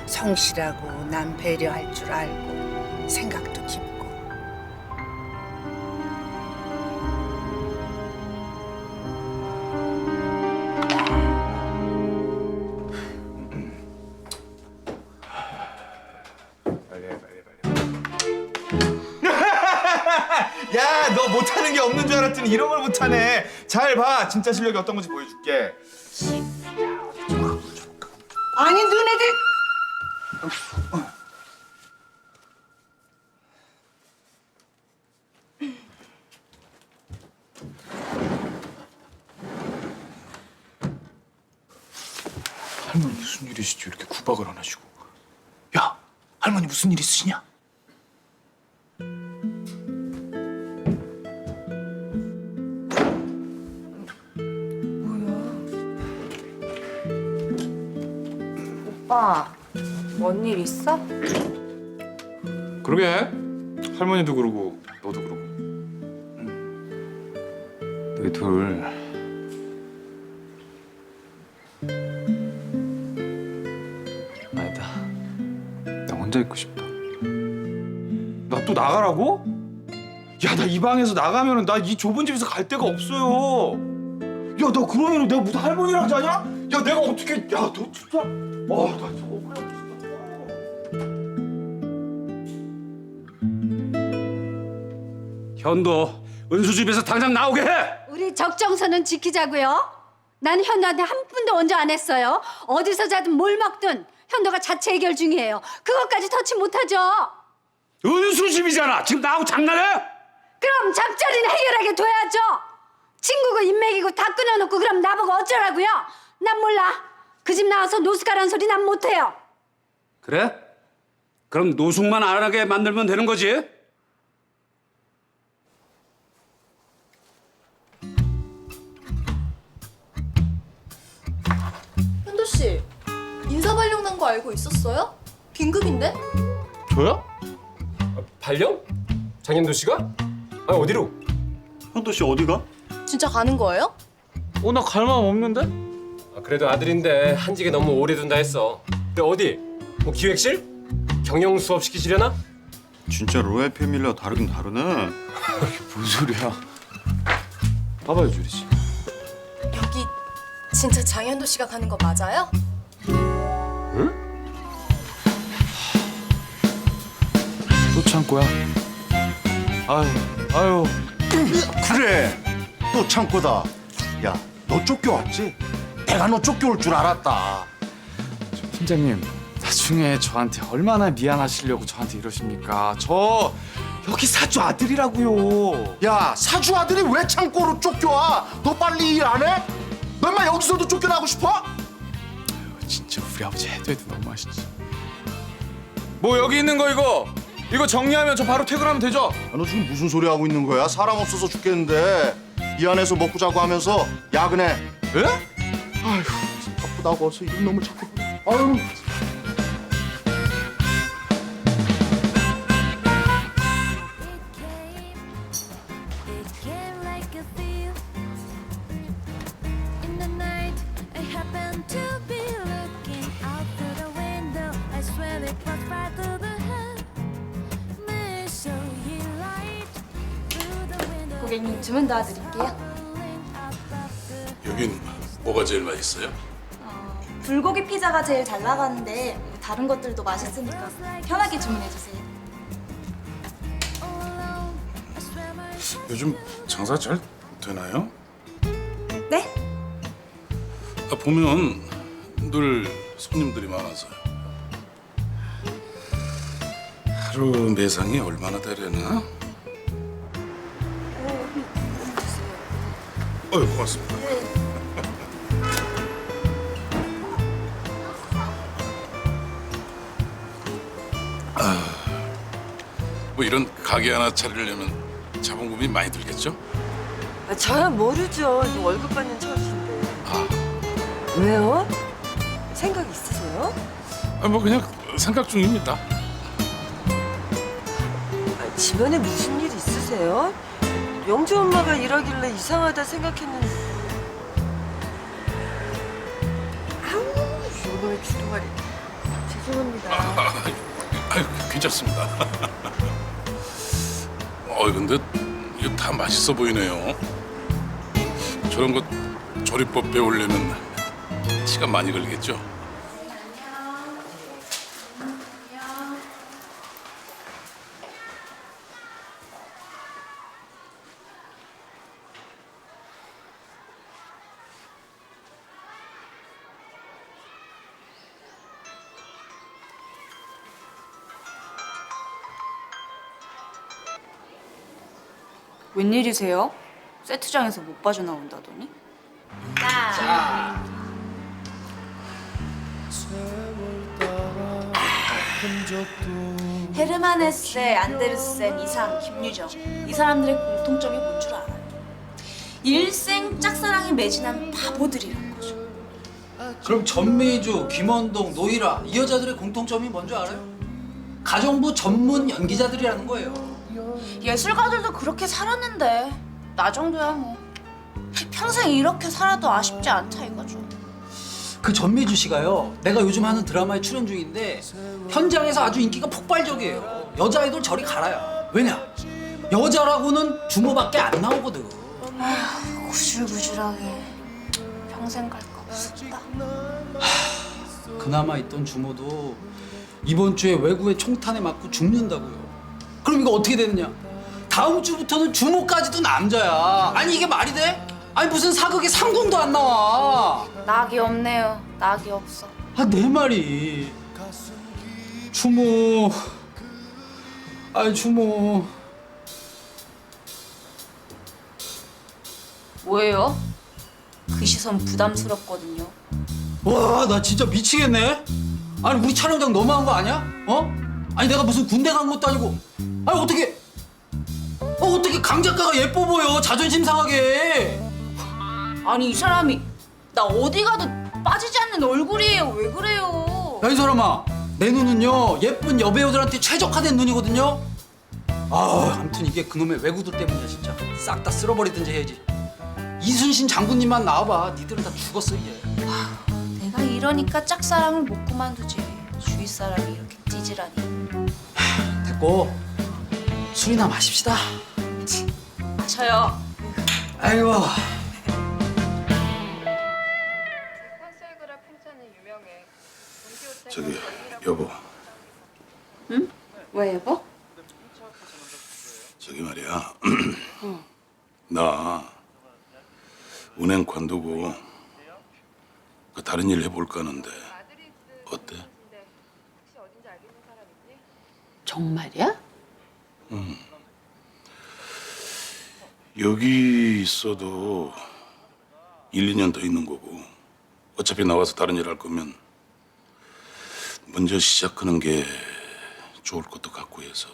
S8: 성실하고 남 배려할 줄 알고 생각도 깊고.
S5: 야, 너 못하는 게 없는 줄 알았더니 이런 걸 못하네. 잘 봐. 진짜 실력이 어떤 건지 보여줄게.
S8: 아니 너네들
S5: 할머니 무슨 일 있으시죠? 이렇게 구박을 안 하시고. 야, 할머니 무슨 일 있으시냐?
S17: 오빠, 뭔 일 있어?
S5: 그러게. 할머니도 그러고 너도 그러고.
S3: 너희 둘 아니다. 나 혼자 있고 싶다.
S5: 나 또 나가라고? 야, 나 이 방에서 나가면은 나 이 좁은 집에서 갈 데가 없어요. 야, 너 그러면은 내가 무슨 할머니랑 자냐? 야, 내가 어떻게? 야, 너 진짜. 나 저거 그냥.
S2: 현도, 은수 집에서 당장 나오게 해!
S19: 우리 적정선은 지키자고요. 난 현도한테 한 푼도 원조 안 했어요. 어디서 자든 뭘 먹든 현도가 자체 해결 중이에요. 그것까지 터치 못하죠.
S2: 은수 집이잖아. 지금 나하고 장난해?
S19: 그럼 잡자리는 해결하게 둬야죠. 친구고 인맥이고 다 끊어놓고 그럼 나보고 어쩌라고요? 난 몰라. 그 집 나와서 노숙가란 소리 난 못해요.
S2: 그래? 그럼 노숙만 안 하게 만들면 되는 거지?
S20: 현도 씨, 인사 발령 난 거 알고 있었어요? 긴급인데?
S5: 저요?
S9: 발령? 장현도 씨가? 아니 어디로?
S20: 현도 씨 어디가? 진짜 가는 거예요?
S5: 나 갈 마음 없는데?
S9: 아, 그래도 아들인데 한직에 너무 오래 둔다 했어. 근데 어디? 뭐 기획실? 경영 수업 시키시려나?
S16: 진짜 로얄 패밀리와 다르긴 다르네.
S5: 뭔 소리야? 봐봐요, 주리 씨.
S20: 여기 진짜 장현도 씨가 가는 거 맞아요?
S5: 또 창고야? 아유.
S16: 그래, 너 창고다. 야, 너 쫓겨왔지?
S5: 내가 너 쫓겨올 줄 알았다. 팀장님, 나중에 저한테 얼마나 미안하시려고 저한테 이러십니까? 저 여기 사주 아들이라고요. 야, 사주 아들이 왜 창고로 쫓겨와? 너 빨리 일 안 해? 너 인마 여기서도 쫓겨나고 싶어? 아유, 진짜 우리 아버지 해도 너무하시지. 뭐 여기 있는 거 이거 정리하면 저 바로 퇴근하면 되죠?
S16: 야, 너 지금 무슨 소리 하고 있는 거야? 사람 없어서 죽겠는데 이 안에서 먹고 자고 하면서 야근해.
S5: 에?
S16: 아휴, 바쁘다고 어서 이런 놈을 자꾸. 아유.
S20: 고객님 주문 도와드릴게요.
S11: 여긴 뭐가 제일 맛있어요?
S20: 불고기 피자가 제일 잘 나가는데 다른 것들도 맛있으니까 편하게 주문해 주세요.
S11: 요즘 장사 잘 되나요?
S20: 네?
S11: 보면 늘 손님들이 많아서요. 하루 매상이 얼마나 되려나? 어휴, 고맙습니다. 뭐 이런 가게 하나 차리려면 자본금이 많이 들겠죠?
S18: 저야 모르죠. 월급 받는 처지인데. 왜요? 생각 있으세요?
S11: 뭐 그냥 생각 중입니다.
S18: 집안에 무슨 일 있으세요? 영주 엄마가 일하길래 이상하다 생각했는데. 아우, 이놈의 주둥아리. 죄송합니다.
S11: 아유, 괜찮습니다. 근데 이거 다 맛있어 보이네요. 저런 거 조리법 배우려면 시간 많이 걸리겠죠?
S15: 웬일이세요? 세트장에서 못 빠져나온다더니?
S14: 자.
S15: 헤르만 헤세, 안데르센, 이상, 김유정 이 사람들의 공통점이 뭔 줄 알아요? 일생 짝사랑에 매진한 바보들이란 거죠.
S21: 그럼 전미주, 김원동, 노이라 이 여자들의 공통점이 뭔지 알아요? 가정부 전문 연기자들이라는 거예요.
S15: 예술가들도 그렇게 살았는데 나 정도야 뭐 평생 이렇게 살아도 아쉽지 않다 이거죠.
S21: 그 전미주 씨가요, 내가 요즘 하는 드라마에 출연 중인데 현장에서 아주 인기가 폭발적이에요. 여자 아이돌 저리 갈아요. 왜냐? 여자라고는 주모밖에 안 나오거든.
S15: 아휴, 구질구질하게 평생 갈 거 없었다.
S21: 그나마 있던 주모도 이번 주에 외구의 총탄에 맞고 죽는다고요. 그럼 이거 어떻게 되느냐? 다음 주부터는 주모까지도 남자야. 아니 이게 말이 돼? 아니 무슨 사극에 상동도 안 나와.
S15: 낙이 없네요. 낙이 없어.
S21: 내 말이. 주모. 아이 주모.
S15: 뭐예요? 그 시선 부담스럽거든요.
S21: 와, 나 진짜 미치겠네. 아니 우리 촬영장 너무한 거 아니야? 아니 내가 무슨 군대 간 것도 아니고. 아니 어떻게 강 작가가 예뻐 보여? 자존심 상하게.
S15: 아니 이 사람이 나 어디 가도 빠지지 않는 얼굴이에요. 왜 그래요?
S21: 야 이 사람아, 내 눈은요 예쁜 여배우들한테 최적화된 눈이거든요. 아무튼 이게 그놈의 외구들 때문이야 진짜. 싹 다 쓸어버리든지 해야지. 이순신 장군님만 나와봐. 니들은 다 죽었어 이제.
S15: 내가 이러니까 짝사랑을 못 그만두지. 주위 사람이 이렇게 찌질하니.
S21: 됐고 술이나 마십시다.
S15: 마셔요.
S21: 아이고.
S11: 저기 여보,
S15: 응? 왜 여보?
S11: 저기 말이야. 나 은행 관두고
S1: 그 다른 일 해볼까 하는데 어때?
S19: 정말이야?
S1: 여기 있어도 1, 2년 더 있는 거고 어차피 나와서 다른 일 할 거면 먼저 시작하는 게 좋을 것도 같고 해서.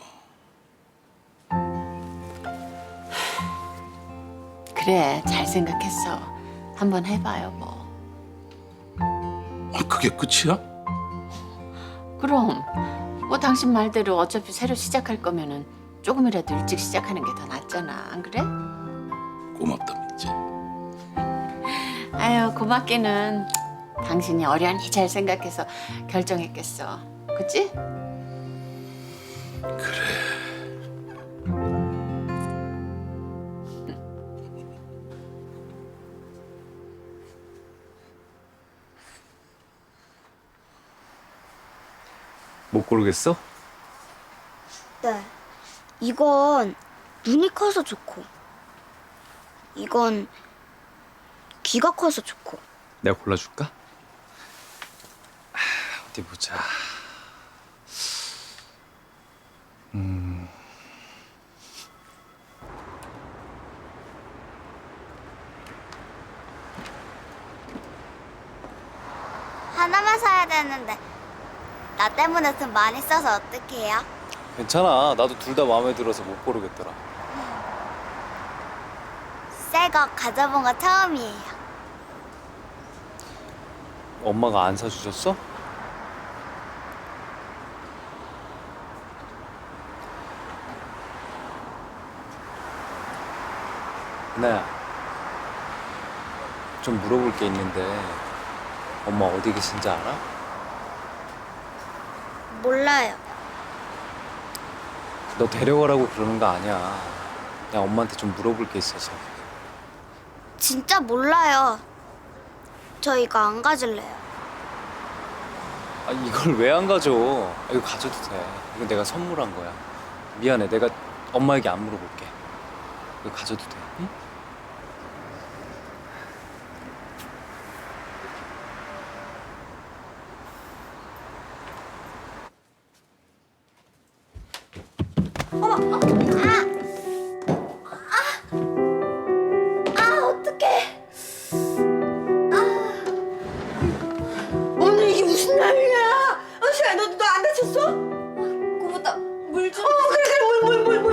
S19: 그래, 잘 생각했어. 한번 해봐요, 뭐.
S1: 그게 끝이야?
S19: 그럼 뭐 당신 말대로 어차피 새로 시작할 거면은 조금이라도 일찍 시작하는 게 더 낫잖아, 안 그래?
S1: 고맙다 민지.
S19: 아유, 고맙기는 당신이 어련히 잘 생각해서 결정했겠어, 그치?
S3: 못 고르겠어?
S13: 네. 이건 눈이 커서 좋고, 이건 귀가 커서 좋고.
S3: 내가 골라줄까? 어디 보자.
S13: 하나만 사야 되는데 나 때문에 돈 많이 써서 어떡해요?
S3: 괜찮아. 나도 둘 다 마음에 들어서 못 고르겠더라.
S13: 새 거 가져본 거 처음이에요.
S3: 엄마가 안 사주셨어? 나야, 좀 물어볼 게 있는데 엄마 어디 계신지 알아?
S13: 몰라요.
S3: 너 데려가라고 그러는 거 아니야. 그냥 엄마한테 좀 물어볼 게 있어서.
S13: 진짜 몰라요. 저 이거 안 가질래요.
S3: 아, 이걸 왜 안 가져? 이거 가져도 돼. 이거 내가 선물한 거야. 미안해. 내가 엄마에게 안 물어볼게. 이거 가져도 돼. 응?
S13: 어떡해.
S18: 오늘 이게 무슨 날이야? 은수야, 너 안 다쳤어?
S13: 고모다 물 좀.
S18: 그래, 물.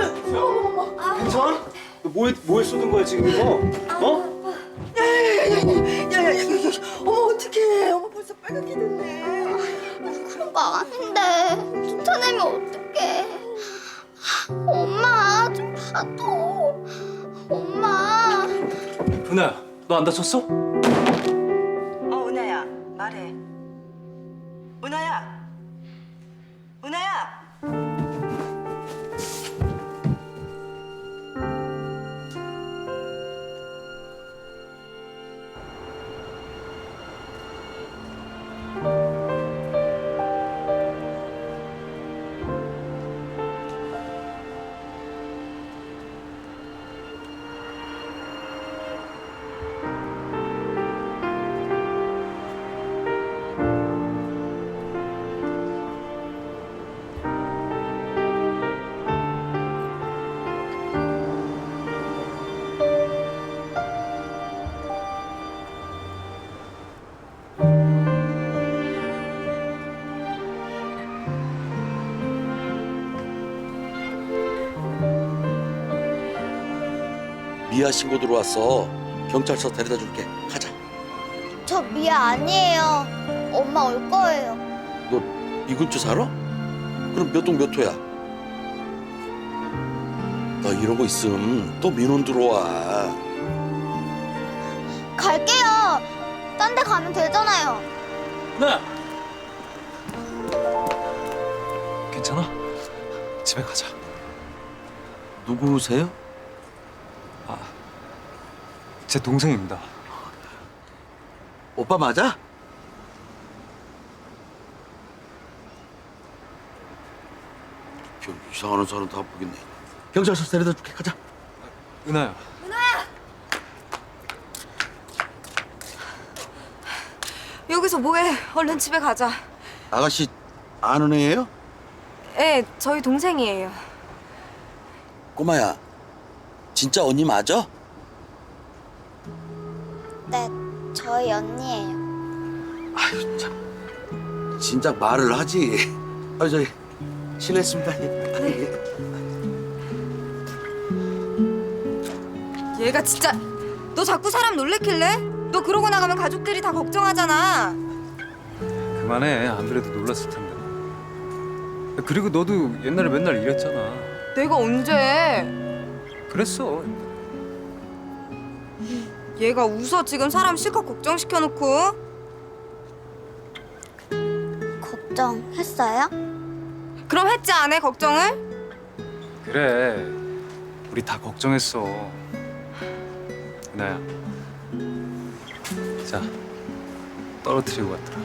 S2: 괜찮아? 뭐에 쏟은 거야 지금 이거? 어?
S18: 야야야야야야야야, 어머 어떡해? 어머 벌써 빨갛게 됐네.
S13: 그런 거 아닌데 쫓아내면 어떡해. 엄마 좀 봐도. 엄마.
S3: 은하야, 너 안 다쳤어?
S18: 은하야, 말해. 은하야.
S22: 미아 신고 들어왔어. 경찰서 데려다 줄게. 가자.
S13: 저 미아 아니에요. 엄마 올 거예요.
S22: 너 이 근처 살아? 그럼 몇 동 몇 호야? 너 이러고 있음 또 민원 들어와.
S13: 갈게요. 딴 데 가면 되잖아요.
S3: 네. 괜찮아? 집에 가자.
S22: 누구세요?
S3: 제 동생입니다.
S22: 오빠 맞아? 별 이상한 사람 다 보겠네. 경찰서 데려다 줄게. 가자.
S3: 은하야.
S17: 여기서 뭐해? 얼른 집에 가자.
S22: 아가씨 아는 애예요?
S17: 예, 저희 동생이에요.
S22: 꼬마야, 진짜 언니 맞아?
S13: 네, 저희 언니예요.
S22: 아유 참, 진작 말을 하지. 저희 실례했습니다.
S17: 얘가 진짜 너 자꾸 사람 놀래킬래? 너 그러고 나가면 가족들이 다 걱정하잖아.
S3: 그만해. 안 그래도 놀랐을 텐데. 그리고 너도 옛날에 맨날 이랬잖아.
S17: 내가 언제?
S3: 그랬어.
S17: 얘가 웃어 지금 사람 실컷 걱정시켜놓고.
S13: 걱정했어요?
S17: 그럼 했지 안 해 걱정을?
S3: 그래. 우리 다 걱정했어. 은하야. 자, 떨어뜨리고 갔더라.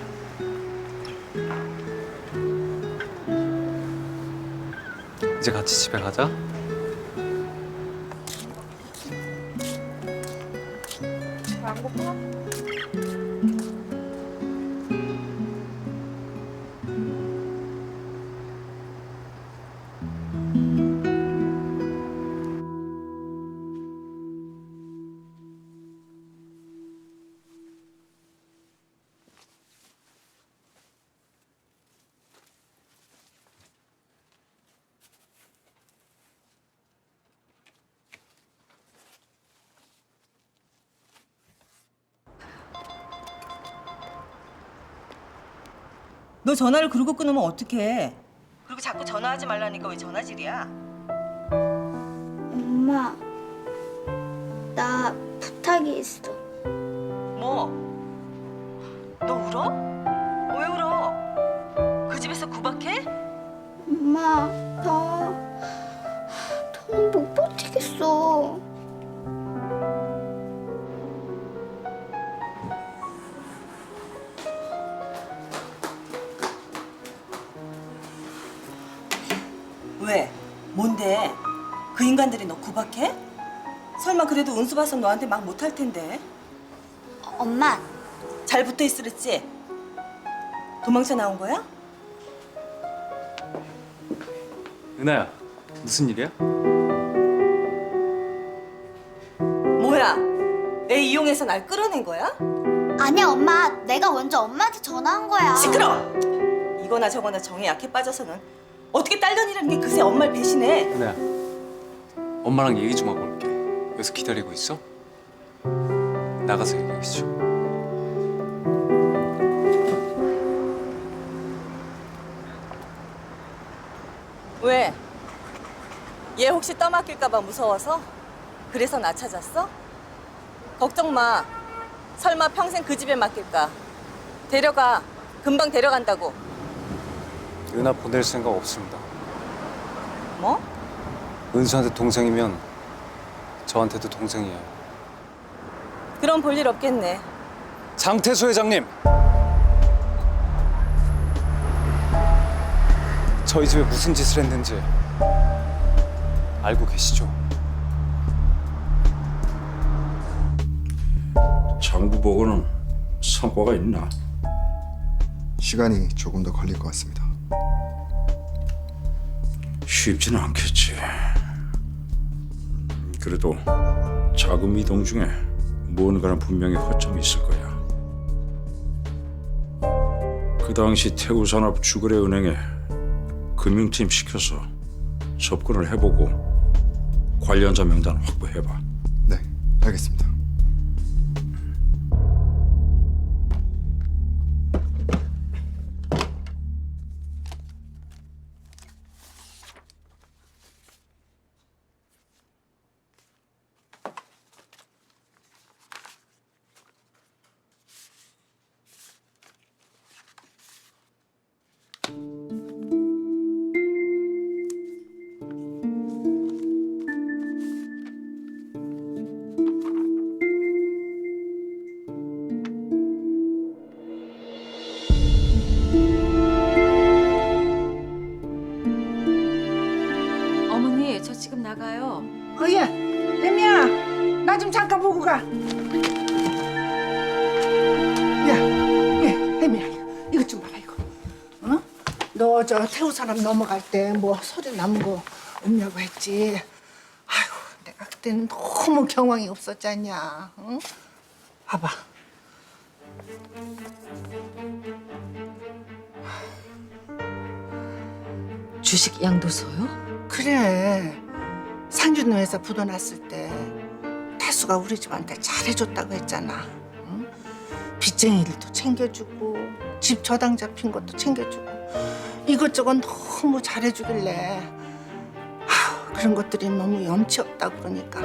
S3: 이제 같이 집에 가자.
S17: 안 고파?
S12: 너 전화를 그러고 끊으면 어떡해? 그리고 자꾸 전화하지 말라니까 왜 전화질이야?
S13: 엄마, 나 부탁이 있어.
S12: 뭐? 너 울어? 왜 울어? 그 집에서 구박해?
S13: 엄마, 더는 못 버티겠어.
S12: 왜? 뭔데? 그 인간들이 너 구박해? 설마 그래도 은수 봐서 너한테 막 못할 텐데.
S13: 엄마.
S12: 잘 붙어 있으랬지? 도망쳐 나온 거야?
S3: 은하야, 무슨 일이야?
S12: 뭐야? 애 이용해서 날 끌어낸 거야?
S13: 아니야, 엄마. 내가 먼저 엄마한테 전화한 거야.
S12: 시끄러! 이거나 저거나 정에 약해 빠져서는 어떻게 딸년이라는 게 그새 엄마를 배신해?
S3: 은하야, 엄마랑 얘기 좀 하고 올게. 여기서 기다리고 있어? 나가서 얘기해 줘.
S12: 왜? 얘 혹시 떠맡길까 봐 무서워서? 그래서 나 찾았어? 걱정 마. 설마 평생 그 집에 맡길까? 데려가. 금방 데려간다고.
S3: 은하 보낼 생각 없습니다.
S12: 뭐?
S3: 은수한테 동생이면 저한테도 동생이에요.
S12: 그럼 볼 일 없겠네.
S3: 장태수 회장님! 저희 집에 무슨 짓을 했는지 알고 계시죠?
S1: 장부 보고는 성과가 있나?
S7: 시간이 조금 더 걸릴 것 같습니다.
S1: 쉽지는 않겠지. 그래도 자금 이동 중에 무언가는 분명히 허점이 있을 거야. 그 당시 태우산업 주거래은행에 금융팀 시켜서 접근을 해보고 관련자 명단 확보해봐.
S7: 네, 알겠습니다.
S8: 이것 좀 봐라 이거. 어? 너 저 태우 사람 넘어갈 때 뭐 소리 남은 거 없냐고 했지. 아이고 내가 그때는 너무 경황이 없었잖냐. 응? 봐봐.
S6: 주식 양도소요?
S8: 그래. 상준 회사 부도났을 때 태수가 우리 집한테 잘해줬다고 했잖아. 응? 빚쟁이들도 챙겨주고 집 저당 잡힌 것도 챙겨주고 이것저것 너무 잘해주길래 그런 것들이 너무 염치 없다 그러니까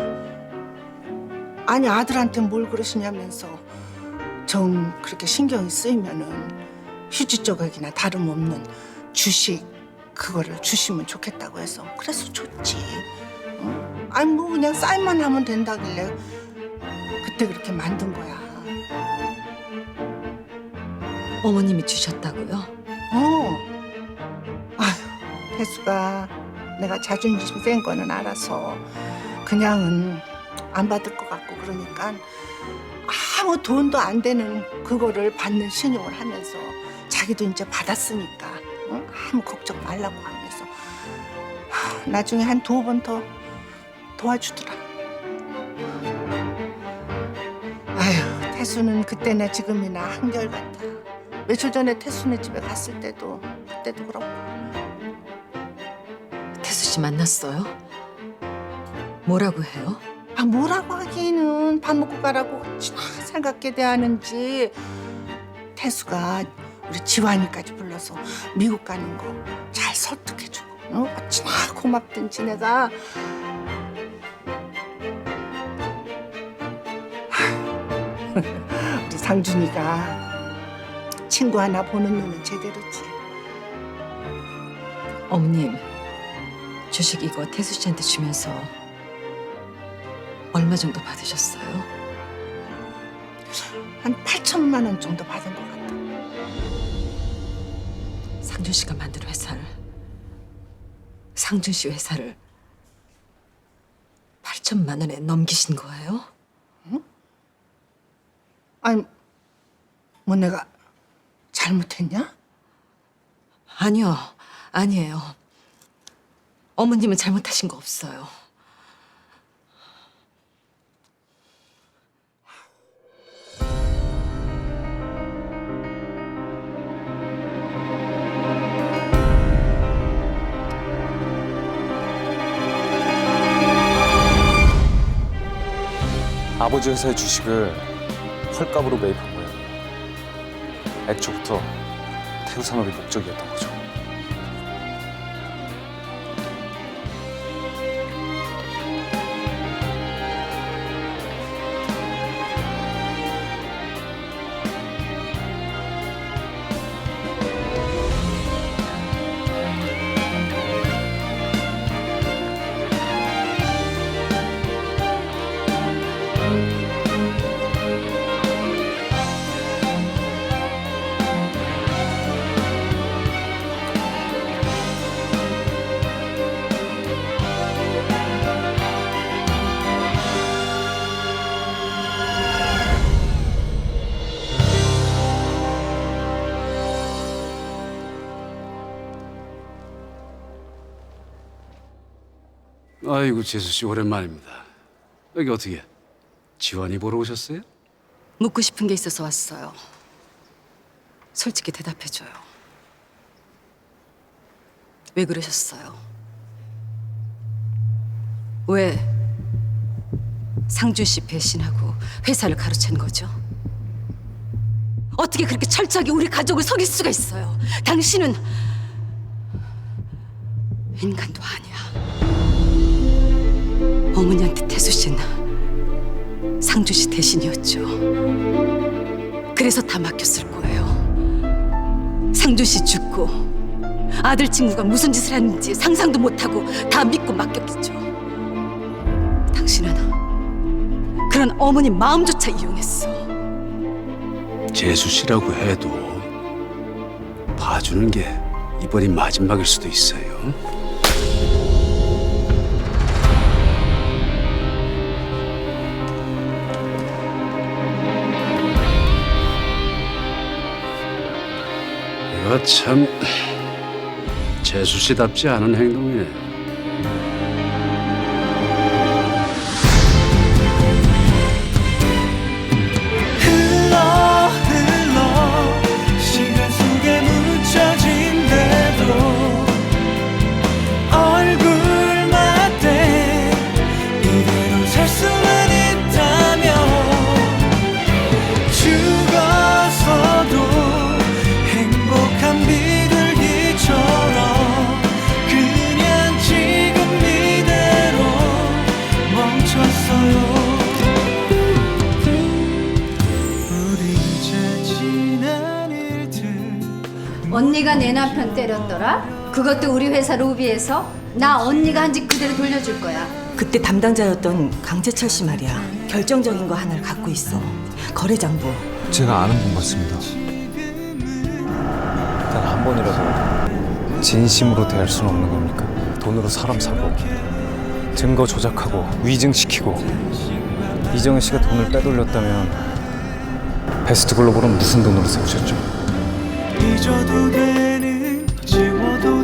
S8: 아니 아들한테 뭘 그러시냐면서 정 그렇게 신경이 쓰이면은 휴지 조각이나 다름없는 주식 그거를 주시면 좋겠다고 해서 그래서 줬지. 응? 아니 뭐 그냥 사인만 하면 된다길래 그때 그렇게 만든 거야.
S6: 어머님이 주셨다고요?
S8: 아휴 태수가 내가 자존심 센 거는 알아서 그냥은 안 받을 것 같고 그러니까 아무 돈도 안 되는 그거를 받는 신용을 하면서 자기도 이제 받았으니까 응? 아무 걱정 말라고 하면서 나중에 한 2번 더 도와주더라. 아휴 태수는 그때나 지금이나 한결같아. 며칠 전에 태수네 집에 갔을 때도 그때도 그렇고.
S6: 태수 씨 만났어요? 뭐라고 해요?
S8: 아 뭐라고 하기에는 밥 먹고 가라고 살갑게 대하는지. 태수가 우리 지환이까지 불러서 미국 가는 거 잘 설득해주고 어찌나 고맙든지 내가. 우리 상준이가 친구 하나 보는 눈은 제대로지.
S6: 어머님, 주식 이거 태수 씨한테 주면서 얼마 정도 받으셨어요?
S8: 한 8천만 원 정도 받은 것 같아.
S6: 상준 씨가 만든 회사를, 상준 씨 회사를 8천만 원에 넘기신 거예요?
S8: 응? 아니, 뭐 내가 잘못했냐?
S6: 아니요, 아니에요. 어머님은 잘못하신 거 없어요.
S3: 아버지 회사의 주식을 헐값으로 매입한 거예요. 애초부터 태우 산업이 목적이었던 거죠.
S2: 아이고 재수 씨 오랜만입니다. 여기 어떻게 지환이 보러 오셨어요?
S6: 묻고 싶은 게 있어서 왔어요. 솔직히 대답해줘요. 왜 그러셨어요? 왜 상준 씨 배신하고 회사를 가로챈 거죠? 어떻게 그렇게 철저하게 우리 가족을 속일 수가 있어요? 당신은 인간도 아니야. 어머니한테 태수 씨는 상준 씨 대신이었죠. 그래서 다 맡겼을 거예요. 상준 씨 죽고 아들 친구가 무슨 짓을 했는지 상상도 못하고 다 믿고 맡겼겠죠. 당신은 그런 어머니 마음조차 이용했어.
S2: 재수 씨라고 해도 봐주는 게 이번이 마지막일 수도 있어요. 이거 참 재수 씨답지 않은 행동이네.
S4: 시간 속에 묻혀진대도 얼굴 맞대 이대로 살 수만 있다면 죽어서도 행복한 비둘기처럼 그냥 지금 이대로 멈췄어요.
S19: 언니가 내 남편 때렸더라? 그것도 우리 회사 로비에서? 나 언니가 한 짓 그대로 돌려줄 거야.
S18: 그때 담당자였던 강재철 씨 말이야. 결정적인 거 하나를 갖고 있어. 거래장부.
S3: 제가 아는 분 같습니다. 단 한 번이라도 진심으로 대할 수는 없는 겁니까? 돈으로 사람 사고 증거 조작하고 위증시키고 이정은 씨가 돈을 빼돌렸다면 베스트 글로벌은 무슨 돈으로 세우셨죠?
S4: 잊어도 되는 지워도